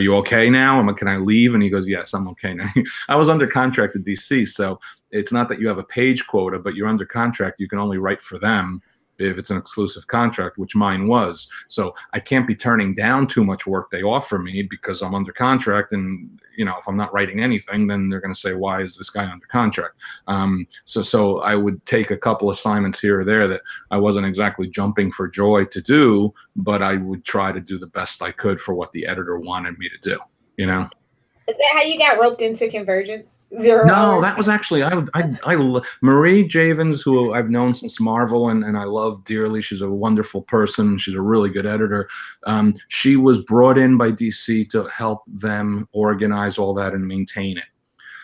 [SPEAKER 2] you okay now? Can I leave? And he goes, yes, I'm okay now. I was under contract at DC, so it's not that you have a page quota, but you're under contract. You can only write for them if it's an exclusive contract, which mine was. So I can't be turning down too much work they offer me because I'm under contract. And, if I'm not writing anything, then they're going to say, why is this guy under contract? So I would take a couple assignments here or there that I wasn't exactly jumping for joy to do, but I would try to do the best I could for what the editor wanted me to do,
[SPEAKER 3] Is that how you got roped into Convergence? 0
[SPEAKER 2] No,
[SPEAKER 3] hours?
[SPEAKER 2] that was actually Marie Javins, who I've known since Marvel, and I love dearly. She's a wonderful person. She's a really good editor. She was brought in by DC to help them organize all that and maintain it.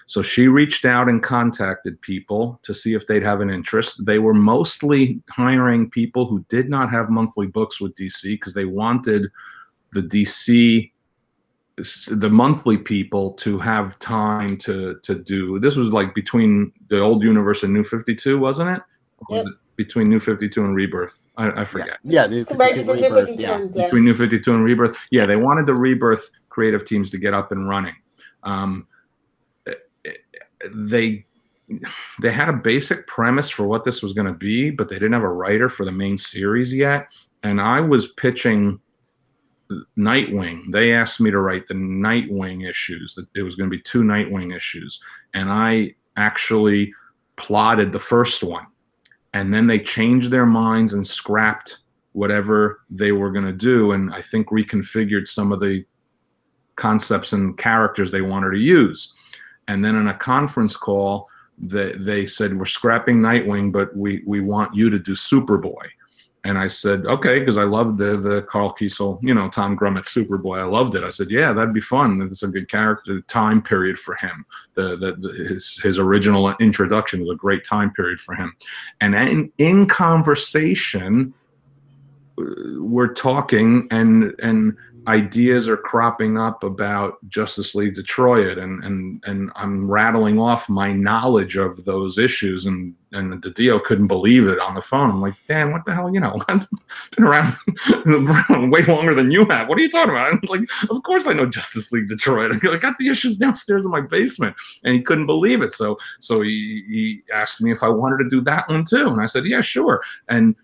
[SPEAKER 2] So she reached out and contacted people to see if they'd have an interest. They were mostly hiring people who did not have monthly books with DC because they wanted the monthly people to have time to do. This was like between the old universe and New 52, wasn't it?
[SPEAKER 3] Yep.
[SPEAKER 2] Between New 52 and Rebirth. I forget.
[SPEAKER 1] Yeah, New 52 and Rebirth, yeah.
[SPEAKER 2] Between New 52 and Rebirth. Yeah, they wanted the Rebirth creative teams to get up and running. They had a basic premise for what this was going to be, but they didn't have a writer for the main series yet. And I was pitching Nightwing. They asked me to write the Nightwing issues. It was going to be 2 Nightwing issues, and I actually plotted the first one, and then they changed their minds and scrapped whatever they were going to do, and I think reconfigured some of the concepts and characters they wanted to use. And then in a conference call, they said, we're scrapping Nightwing, but we want you to do Superboy. And I said, okay, because I loved the Carl Kiesel, Tom Grummett Superboy. I loved it. I said, yeah, that'd be fun. It's a good character time period for him. His original introduction was a great time period for him. And in conversation, we're talking and ideas are cropping up about Justice League Detroit, and I'm rattling off my knowledge of those issues, and the Dio couldn't believe it on the phone. I'm like, Dan, what the hell? I've been around way longer than you have. What are you talking about? I'm like, of course I know Justice League Detroit. I got the issues downstairs in my basement, and he couldn't believe it. So he asked me if I wanted to do that one too, and I said, yeah, sure. And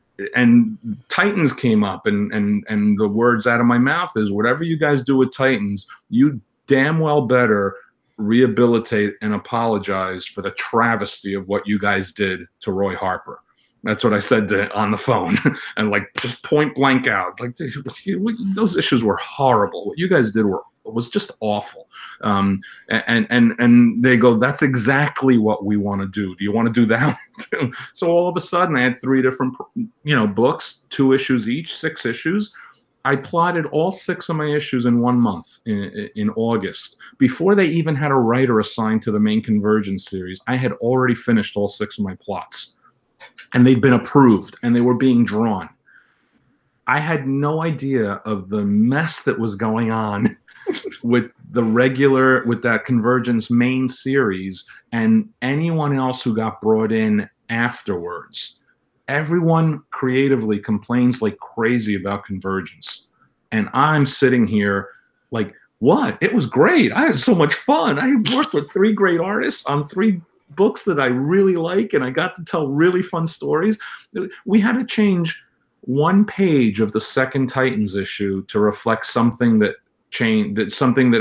[SPEAKER 2] Titans came up, and the words out of my mouth is, whatever you guys do with Titans, you damn well better rehabilitate and apologize for the travesty of what you guys did to Roy Harper. That's what I said on the phone, and just point blank out, those issues were horrible. What you guys did was just awful. And they go, that's exactly what we want to do. Do you want to do that too? So all of a sudden I had 3 different, books, 2 issues each, 6 issues. I plotted all 6 of my issues in 1 month in August. Before they even had a writer assigned to the main Convergence series, I had already finished all 6 of my plots. And they'd been approved, and they were being drawn. I had no idea of the mess that was going on with that Convergence main series and anyone else who got brought in afterwards. Everyone creatively complains like crazy about Convergence. And I'm sitting here like, what? It was great. I had so much fun. I worked with 3 great artists on 3 books that I really like, and I got to tell really fun stories. We had to change 1 page of the second Titans issue to reflect something that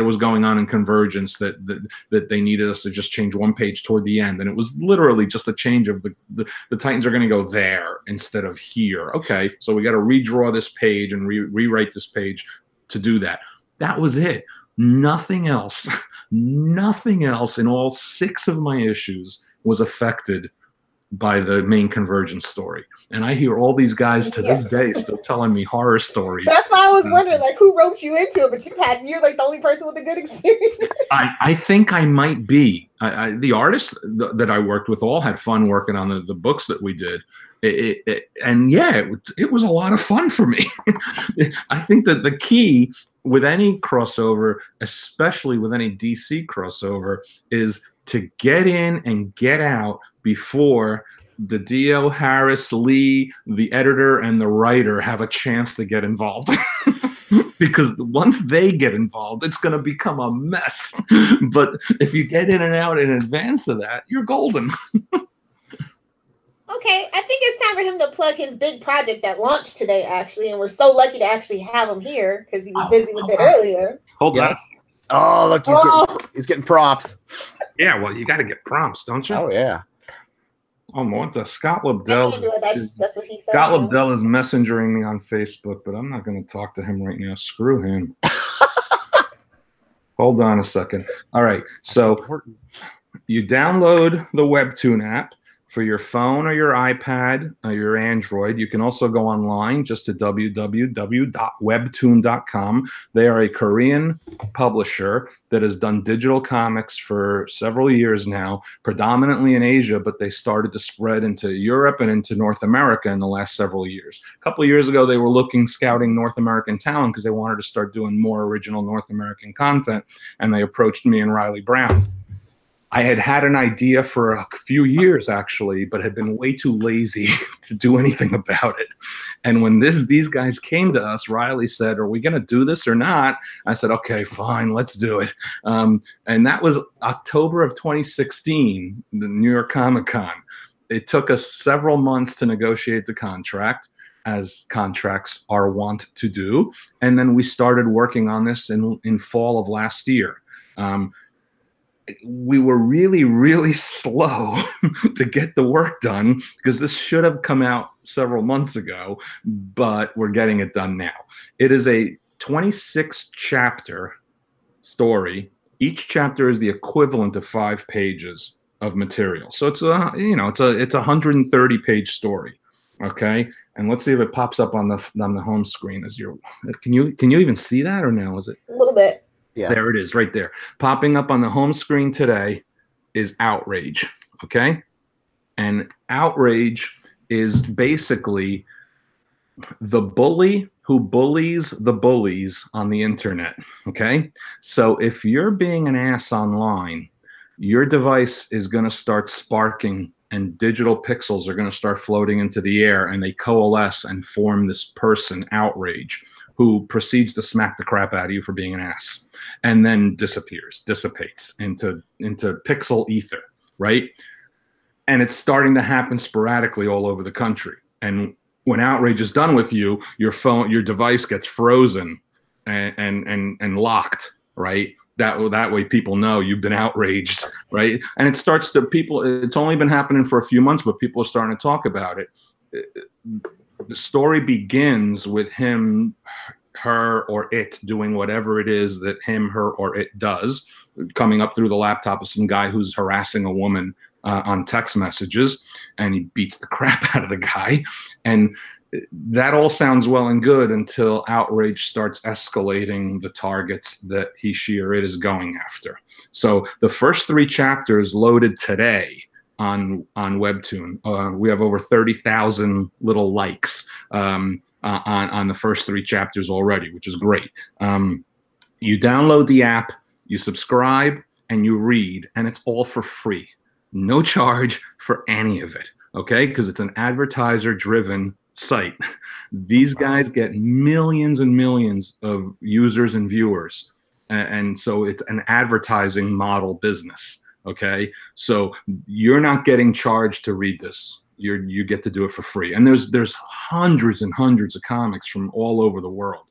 [SPEAKER 2] was going on in Convergence that they needed us to just change 1 page toward the end, and it was literally just a change of the Titans are going to go there instead of here. Okay, so we got to redraw this page and rewrite this page to do that. That was it. Nothing else in all 6 of my issues was affected by the main Convergence story. And I hear all these guys to this day still telling me horror stories.
[SPEAKER 3] That's why I was wondering, who wrote you into it? But you're the only person with a good experience. I
[SPEAKER 2] think I might be. The artists that I worked with all had fun working on the books that we did. It was a lot of fun for me. I think that the key with any crossover, especially with any DC crossover, is to get in and get out before the Dio, Harris, Lee, the editor, and the writer have a chance to get involved. Because once they get involved, it's going to become a mess. But if you get in and out in advance of that, you're golden.
[SPEAKER 3] Okay, I think it's time for him to plug his big project that launched today, actually, and we're so lucky to actually have him here because he was busy with it earlier.
[SPEAKER 2] Hold on.
[SPEAKER 1] Oh, look, he's getting props.
[SPEAKER 2] Yeah, well, you got to get prompts, don't you?
[SPEAKER 1] Oh, yeah.
[SPEAKER 2] Oh, what's a Scott Lobdell?
[SPEAKER 3] That's what he said.
[SPEAKER 2] Scott Lobdell is messengering me on Facebook, but I'm not going to talk to him right now. Screw him. Hold on a second. All right, so you download the Webtoon app for your phone or your iPad or your Android. You can also go online just to www.webtoon.com. They are a Korean publisher that has done digital comics for several years now, predominantly in Asia, but they started to spread into Europe and into North America in the last several years. A couple of years ago, they were scouting North American talent because they wanted to start doing more original North American content, and they approached me and Riley Brown. I had an idea for a few years, actually, but had been way too lazy to do anything about it. And when these guys came to us, Riley said, are we going to do this or not? I said, okay, fine, let's do it. And that was October of 2016, the New York Comic Con. It took us several months to negotiate the contract, as contracts are wont to do. And then we started working on this in fall of last year. We were really, really slow to get the work done because this should have come out several months ago, but we're getting it done now. It is a 26-chapter story. Each chapter is the equivalent of 5 pages. of material. So it's a, you know, it's a 130-page story. Okay, and let's see if it pops up on the home screen as you're. Can you even see that, or no? Is it
[SPEAKER 3] a little bit?
[SPEAKER 1] Yeah,
[SPEAKER 2] there it is, right there, popping up on the home screen today. Is Outrage. Okay, and Outrage is basically the bully who bullies the bullies on the internet. Okay, so if you're being an ass online, your device is going to start sparking and digital pixels are going to start floating into the air, and they coalesce and form this person, Outrage, who proceeds to smack the crap out of you for being an ass, and then dissipates into pixel ether, right? And it's starting to happen sporadically all over the country. And when Outrage is done with you, your device gets frozen and locked, right? That way people know you've been outraged, right? And it starts to it's only been happening for a few months, but people are starting to talk about it. The story begins with him, her, or it doing whatever it is that him, her, or it does, coming up through the laptop of some guy who's harassing a woman on text messages, and he beats the crap out of the guy. And that all sounds well and good until Outrage starts escalating the targets that he, she, or it is going after. So the first 3 chapters loaded today on Webtoon. We have over 30,000 little likes on the first 3 chapters already, which is great. You download the app, you subscribe, and you read, and it's all for free. No charge for any of it, okay? Because it's an advertiser-driven site. These guys get millions and millions of users and viewers, and so it's an advertising model business, okay? So you're not getting charged to read this. You get to do it for free, and there's hundreds and hundreds of comics from all over the world.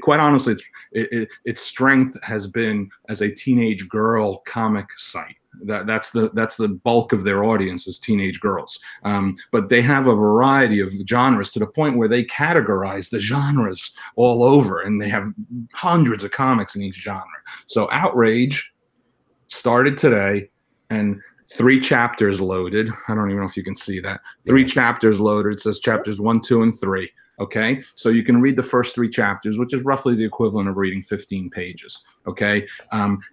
[SPEAKER 2] Quite honestly, its strength has been as a teenage girl comic site. That's the bulk of their audience is teenage girls. But they have a variety of genres to the point where they categorize the genres all over, and they have hundreds of comics in each genre. So Outrage started today, and 3 chapters loaded. I don't even know if you can see that. 3 chapters loaded. It says chapters 1, 2, and 3. Okay, so you can read the first 3 chapters, which is roughly the equivalent of reading 15 pages. Okay,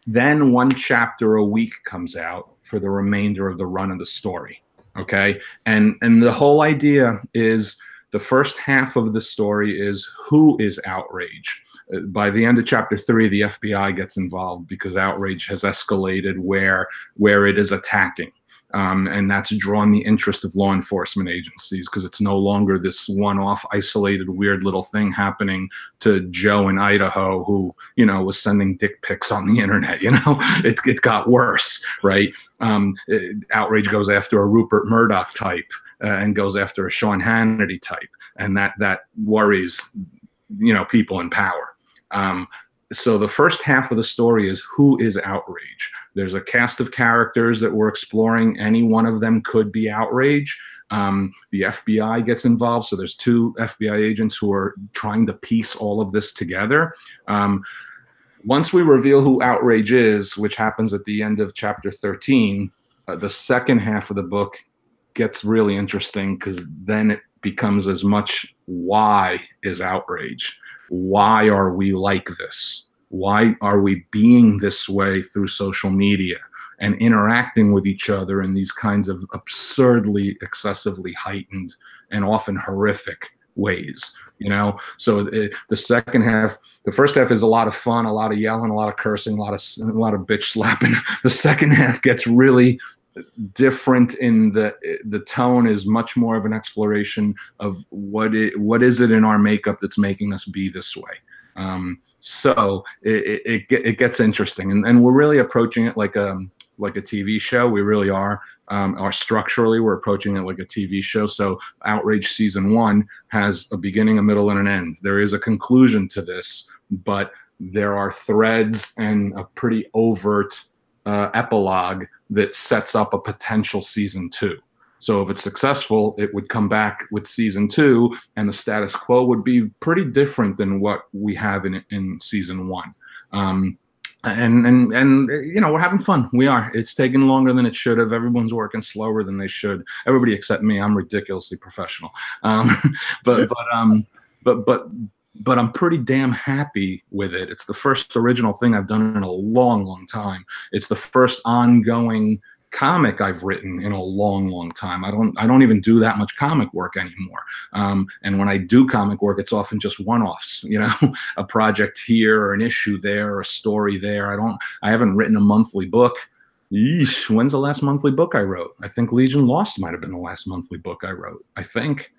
[SPEAKER 2] then 1 chapter a week comes out for the remainder of the run of the story. Okay, and the whole idea is the first half of the story is who is Outrage. By the end of chapter 3, the FBI gets involved because Outrage has escalated where it is attacking. And that's drawn the interest of law enforcement agencies because it's no longer this one-off isolated weird little thing happening to Joe in Idaho who, you know, was sending dick pics on the internet. You know, it got worse, right? Outrage goes after a Rupert Murdoch type and goes after a Sean Hannity type, and that worries, you know, people in power. So the first half of the story is who is Outrage. There's a cast of characters that we're exploring. Any one of them could be Outrage. The FBI gets involved. So there's 2 FBI agents who are trying to piece all of this together. Once we reveal who Outrage is, which happens at the end of chapter 13, the second half of the book gets really interesting because then it becomes as much why is Outrage? Why are we like this? Why are we being this way through social media and interacting with each other in these kinds of absurdly, excessively heightened and often horrific ways? You know, so the second half, the first half is a lot of fun, a lot of yelling, a lot of cursing, a lot of bitch slapping. The second half gets really different in the tone is much more of an exploration of what is it in our makeup that's making us be this way. So it gets interesting, and we're really approaching it like a TV show. We really are. Or structurally, we're approaching it like a TV show. So Outrage season 1 has a beginning, a middle, and an end. There is a conclusion to this, but there are threads and a pretty overt epilogue that sets up a potential season 2. So if it's successful, it would come back with season 2, and the status quo would be pretty different than what we have in season 1. and you know, we're having fun. We are. It's taking longer than it should have. Everyone's working slower than they should. Everybody except me. I'm ridiculously professional. But I'm pretty damn happy with it. It's the first original thing I've done in a long time. It's the first ongoing comic I've written in a long time. I don't even do that much comic work anymore. And when I do comic work, it's often just one-offs, you know, a project here or an issue there or a story there. I haven't written a monthly book. Yeesh, when's the last monthly book I wrote? I think Legion Lost might have been the last monthly book I wrote. I think.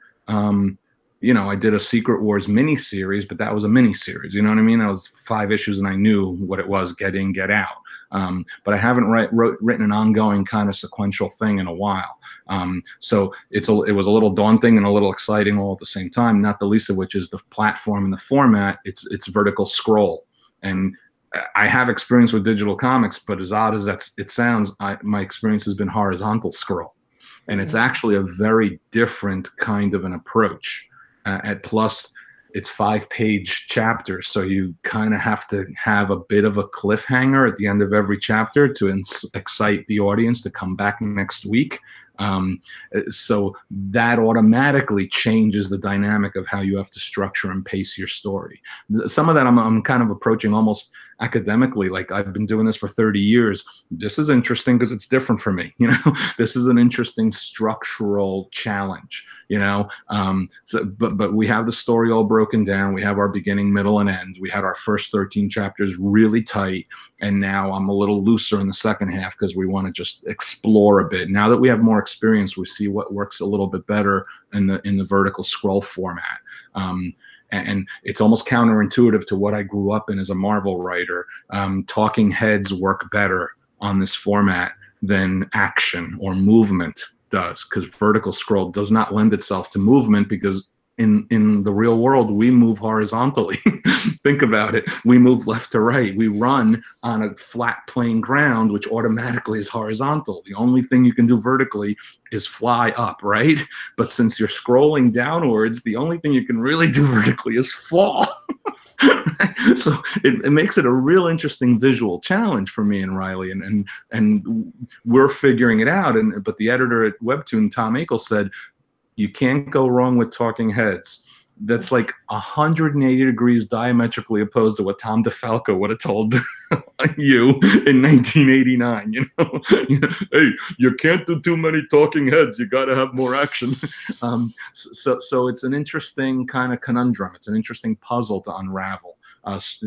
[SPEAKER 2] You know, I did a Secret Wars mini-series, but that was a mini-series. You know what I mean? That was 5 issues, and I knew what it was, get in, get out. But I haven't written an ongoing kind of sequential thing in a while. So it was a little daunting and a little exciting all at the same time, not the least of which is the platform and the format. It's vertical scroll. And I have experience with digital comics, but as odd as it sounds, my experience has been horizontal scroll. And it's actually a very different kind of an approach. Plus, it's 5-page chapters, so you kind of have to have a bit of a cliffhanger at the end of every chapter to excite the audience to come back next week. So that automatically changes the dynamic of how you have to structure and pace your story. Some of that I'm kind of approaching almost academically, like I've been doing this for 30 years. This is interesting because it's different for me. You know, this is an interesting structural challenge, you know. But we have the story all broken down. We have our beginning, middle, and end. We had our first 13 chapters really tight, and now I'm a little looser in the second half because we want to just explore a bit. Now that we have more experience, we see what works a little bit better in the vertical scroll format. And it's almost counterintuitive to what I grew up in as a Marvel writer. Talking heads work better on this format than action or movement does, because vertical scroll does not lend itself to movement, because in the real world, we move horizontally. Think about it. We move left to right. We run on a flat plain ground, which automatically is horizontal. The only thing you can do vertically is fly up, right? But since you're scrolling downwards, the only thing you can really do vertically is fall. So it makes it a real interesting visual challenge for me and Riley, and we're figuring it out. But the editor at Webtoon, Tom Akel, said, you can't go wrong with talking heads. That's like 180 degrees diametrically opposed to what Tom DeFalco would have told you in 1989. You know, hey, you can't do too many talking heads. You got to have more action. So it's an interesting kind of conundrum. It's an interesting puzzle to unravel,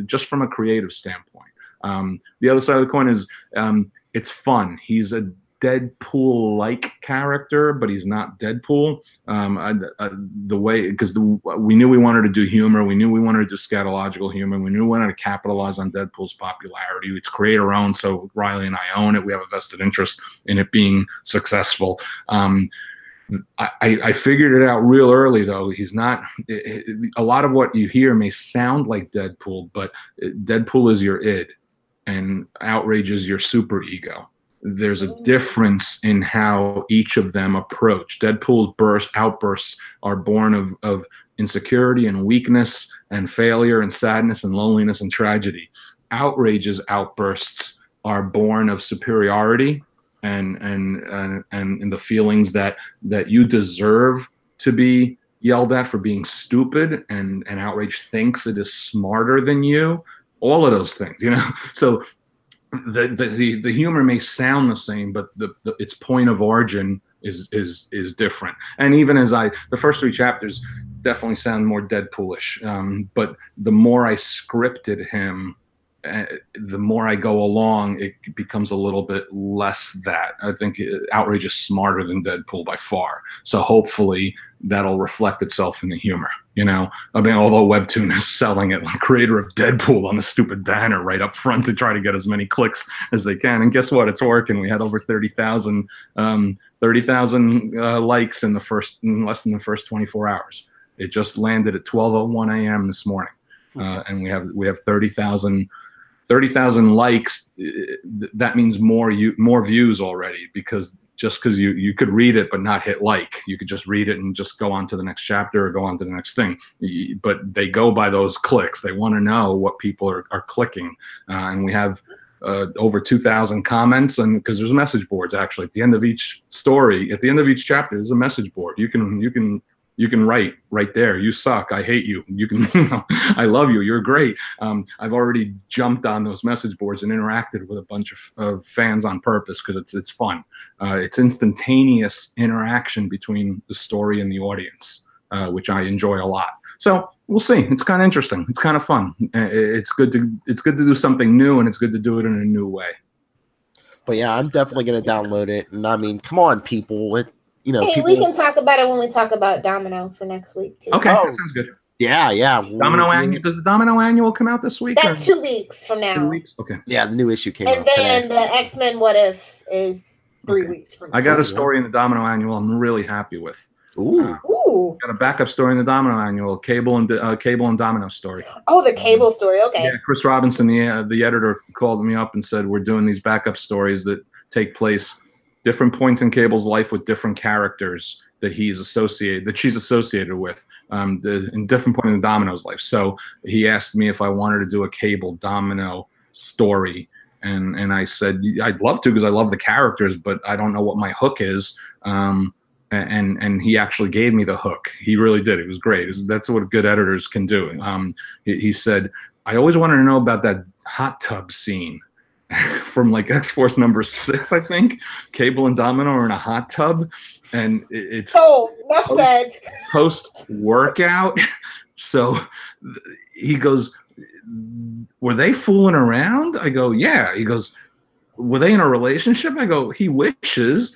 [SPEAKER 2] just from a creative standpoint. The other side of the coin is it's fun. He's a Deadpool-like character, but he's not Deadpool. The way, because we knew we wanted to do humor, we knew we wanted to do scatological humor, we knew we wanted to capitalize on Deadpool's popularity. It's creator-owned, so Riley and I own it. We have a vested interest in it being successful. I figured it out real early, though. He's not. A lot of what you hear may sound like Deadpool, but Deadpool is your id, and Outrage is your super ego. There's a difference in how each of them approach. Deadpool's outbursts are born of insecurity and weakness and failure and sadness and loneliness and tragedy. Outrage's outbursts are born of superiority and the feelings that you deserve to be yelled at for being stupid, and Outrage thinks it is smarter than you. All of those things, you know. So the humor may sound the same, but its point of origin is different. And even as the first 3 chapters definitely sound more Deadpoolish, but the more I scripted him, the more I go along, it becomes a little bit less that. I think Outrage is smarter than Deadpool by far. So hopefully that'll reflect itself in the humor. You know, I mean, although Webtoon is selling it, like creator of Deadpool on the stupid banner right up front to try to get as many clicks as they can. And guess what? It's working. We had over 30,000 likes in less than the first 24 hours. It just landed at 12:01 a.m. this morning. And we have 30,000 30,000 likes, that means more views already, because just because you could read it but not hit like, you could just read it and just go on to the next chapter or go on to the next thing. But they go by those clicks. They want to know what people are clicking, and we have over 2,000 comments, and because there's message boards actually at the end of each story, at the end of each chapter, there's a message board. You can write right there. You suck. I hate you. You can, I love you. You're great. I've already jumped on those message boards and interacted with a bunch of fans on purpose because it's fun. It's instantaneous interaction between the story and the audience, which I enjoy a lot. So we'll see. It's kind of interesting. It's kind of fun. It's good to do something new, and it's good to do it in a new way. But
[SPEAKER 1] yeah, I'm definitely going to download it. And I mean, come on, people. Hey,
[SPEAKER 3] people... we can talk about it when we talk about Domino for next week too.
[SPEAKER 2] Okay, that sounds good.
[SPEAKER 1] Yeah.
[SPEAKER 2] Domino Annual. Does the Domino Annual come out this week?
[SPEAKER 3] That's 2 weeks from now.
[SPEAKER 2] 2 weeks. Okay.
[SPEAKER 1] Yeah, the new issue came out.
[SPEAKER 3] And then the X-Men What If is 3 weeks from now.
[SPEAKER 2] I got a story in the Domino Annual I'm really happy with.
[SPEAKER 1] Ooh.
[SPEAKER 2] Got a backup story in the Domino Annual, Cable and Domino story.
[SPEAKER 3] Oh, the Cable story. Okay.
[SPEAKER 2] Yeah, Chris Robinson, the editor, called me up and said, we're doing these backup stories that take place different points in Cable's life with different characters that she's associated with, in different point in Domino's life. So he asked me if I wanted to do a Cable Domino story. And I said, I'd love to, because I love the characters, but I don't know what my hook is. And he actually gave me the hook. He really did. It was great. That's what good editors can do. He said, I always wanted to know about that hot tub scene from like X-Force number 6, I think. Cable and Domino are in a hot tub, and it's post-workout. So he goes, were they fooling around? I go, yeah. He goes, were they in a relationship? I go, he wishes.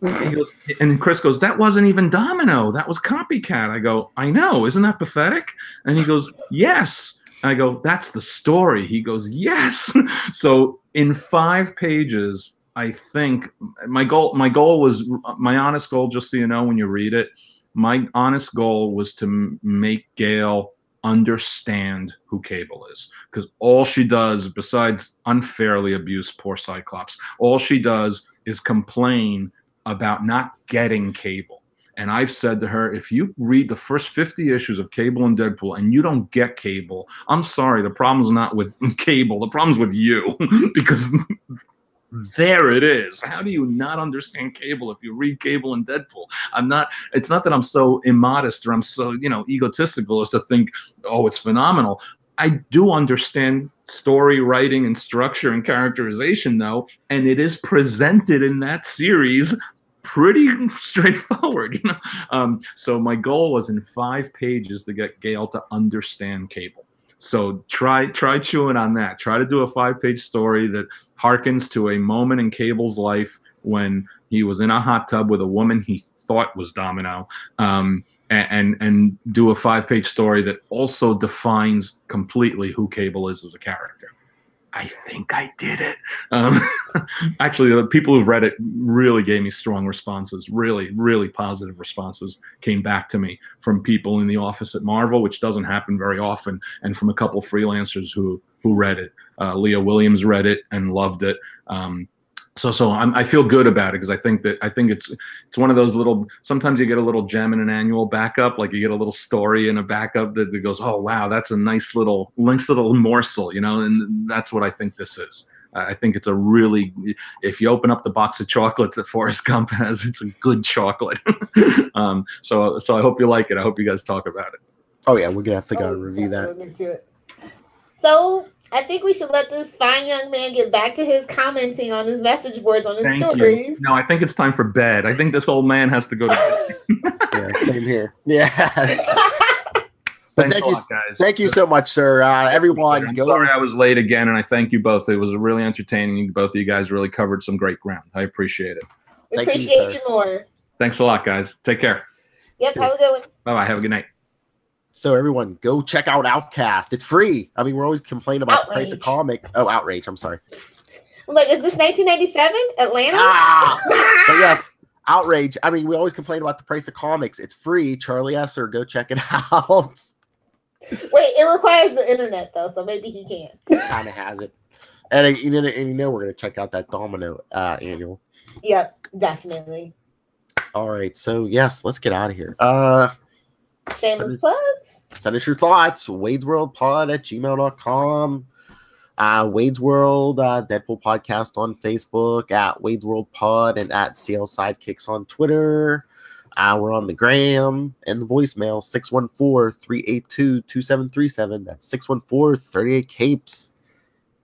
[SPEAKER 2] He goes, and Chris goes, that wasn't even Domino. That was Copycat. I go, I know. Isn't that pathetic? And he goes, yes. I go, that's the story. He goes, yes. So in 5 pages, I think my honest goal, just so you know, when you read it, my honest goal was to make Gail understand who Cable is, because all she does, besides unfairly abuse poor Cyclops, all she does is complain about not getting Cable. And I've said to her, if you read the first 50 issues of Cable and Deadpool and you don't get Cable, I'm sorry, the problem's not with Cable, the problem's with you. Because there it is. How do you not understand Cable if you read Cable and Deadpool? It's not that I'm so immodest or I'm so, egotistical as to think, oh, it's phenomenal. I do understand story writing and structure and characterization, though, and it is presented in that series pretty straightforward. So my goal was in 5 pages to get Gail to understand Cable. So try chewing on that. Try to do a 5-page story that harkens to a moment in Cable's life when he was in a hot tub with a woman he thought was Domino, and do a 5-page story that also defines completely who Cable is as a character. I think I did it. Actually, the people who've read it really gave me strong responses, really, really positive responses came back to me from people in the office at Marvel, which doesn't happen very often, and from a couple of freelancers who read it. Leah Williams read it and loved it. So I feel good about it, because I think it's one of those little, sometimes you get a little gem in an annual backup, like you get a little story in a backup that goes, oh wow, that's a nice little morsel, and that's what I think this is. I think it's a really, if you open up the box of chocolates that Forrest Gump has, it's a good chocolate. So I hope you like it. I hope you guys talk about it.
[SPEAKER 1] Oh yeah, we're gonna have to go review that.
[SPEAKER 3] So I think we should let this fine young man get back to his commenting on his message boards on his stories.
[SPEAKER 2] No, I think it's time for bed. I think this old man has to go to bed.
[SPEAKER 1] Yeah, same here. Yeah. But thank you so much, sir. Everyone,
[SPEAKER 2] I'm sorry I was late again, and I thank you both. It was really entertaining. Both of you guys really covered some great ground. I appreciate it.
[SPEAKER 3] We appreciate you more.
[SPEAKER 2] Thanks a lot, guys. Take care.
[SPEAKER 3] Yep, have a good one.
[SPEAKER 2] Bye-bye. Have a good night.
[SPEAKER 1] So everyone, go check out Outcast. It's free. I mean, we're always complaining about the price of comics. Oh, Outrage. I'm sorry.
[SPEAKER 3] Like, is this 1997 Atlanta?
[SPEAKER 1] But yes, Outrage. I mean, we always complain about the price of comics. It's free. Charlie Esser, go check it out.
[SPEAKER 3] Wait, it requires the internet, though, so maybe he can.
[SPEAKER 1] Kind of has it. And you know we're gonna check out that Domino annual.
[SPEAKER 3] Yep, definitely.
[SPEAKER 1] All right, so yes, let's get out of here.
[SPEAKER 3] Shameless plugs.
[SPEAKER 1] Send us your thoughts. wadesworldpod@gmail.com. Wade's World Deadpool Podcast on Facebook, at Wade's World Pod, and at CL Sidekicks on Twitter. We're on the gram and the voicemail 614-382-2737. That's 614-38-Capes.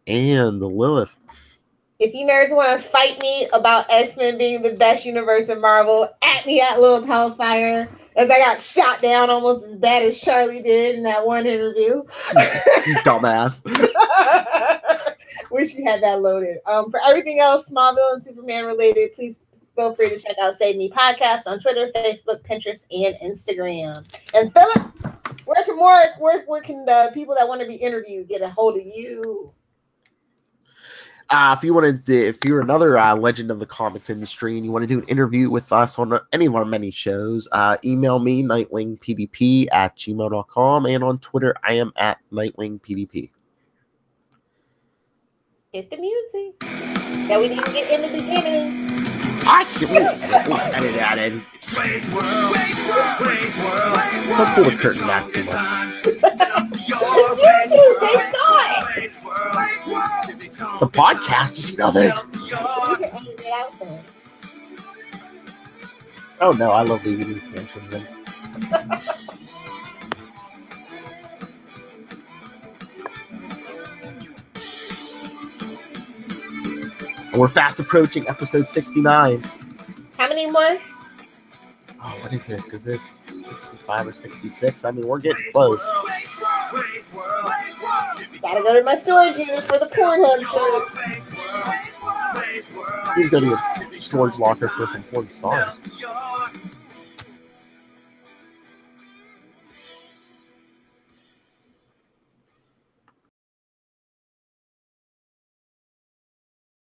[SPEAKER 1] And the Lilith.
[SPEAKER 3] If you nerds want to fight me about X-Men being the best universe in Marvel, at me at Lilith Hellfire, as I got shot down almost as bad as Charlie did in that one interview.
[SPEAKER 1] Dumbass.
[SPEAKER 3] Wish you had that loaded. For everything else, Smallville and Superman related, please feel free to check out Save Me Podcast on Twitter, Facebook, Pinterest, and Instagram. And Philip, where can the people that want to be interviewed get a hold of you?
[SPEAKER 1] If you're another legend of the comics industry and you want to do an interview with us on any of our many shows, email me, nightwingpdp@gmail.com, and on Twitter, I am at nightwingpdp.
[SPEAKER 3] Hit the music that we didn't get in the beginning.
[SPEAKER 1] I can't edit that in. Don't pull the curtain back too much.
[SPEAKER 3] It's YouTube. They saw it.
[SPEAKER 1] The podcast is nothing. Oh no, I love leaving these cantions in. And we're fast approaching episode 69.
[SPEAKER 3] How many more?
[SPEAKER 1] Oh, what is this? Is this 65 or 66? I mean, we're getting close.
[SPEAKER 3] Gotta go to my storage unit for the Pornhub show.
[SPEAKER 1] You can go to your storage locker for some porn stars.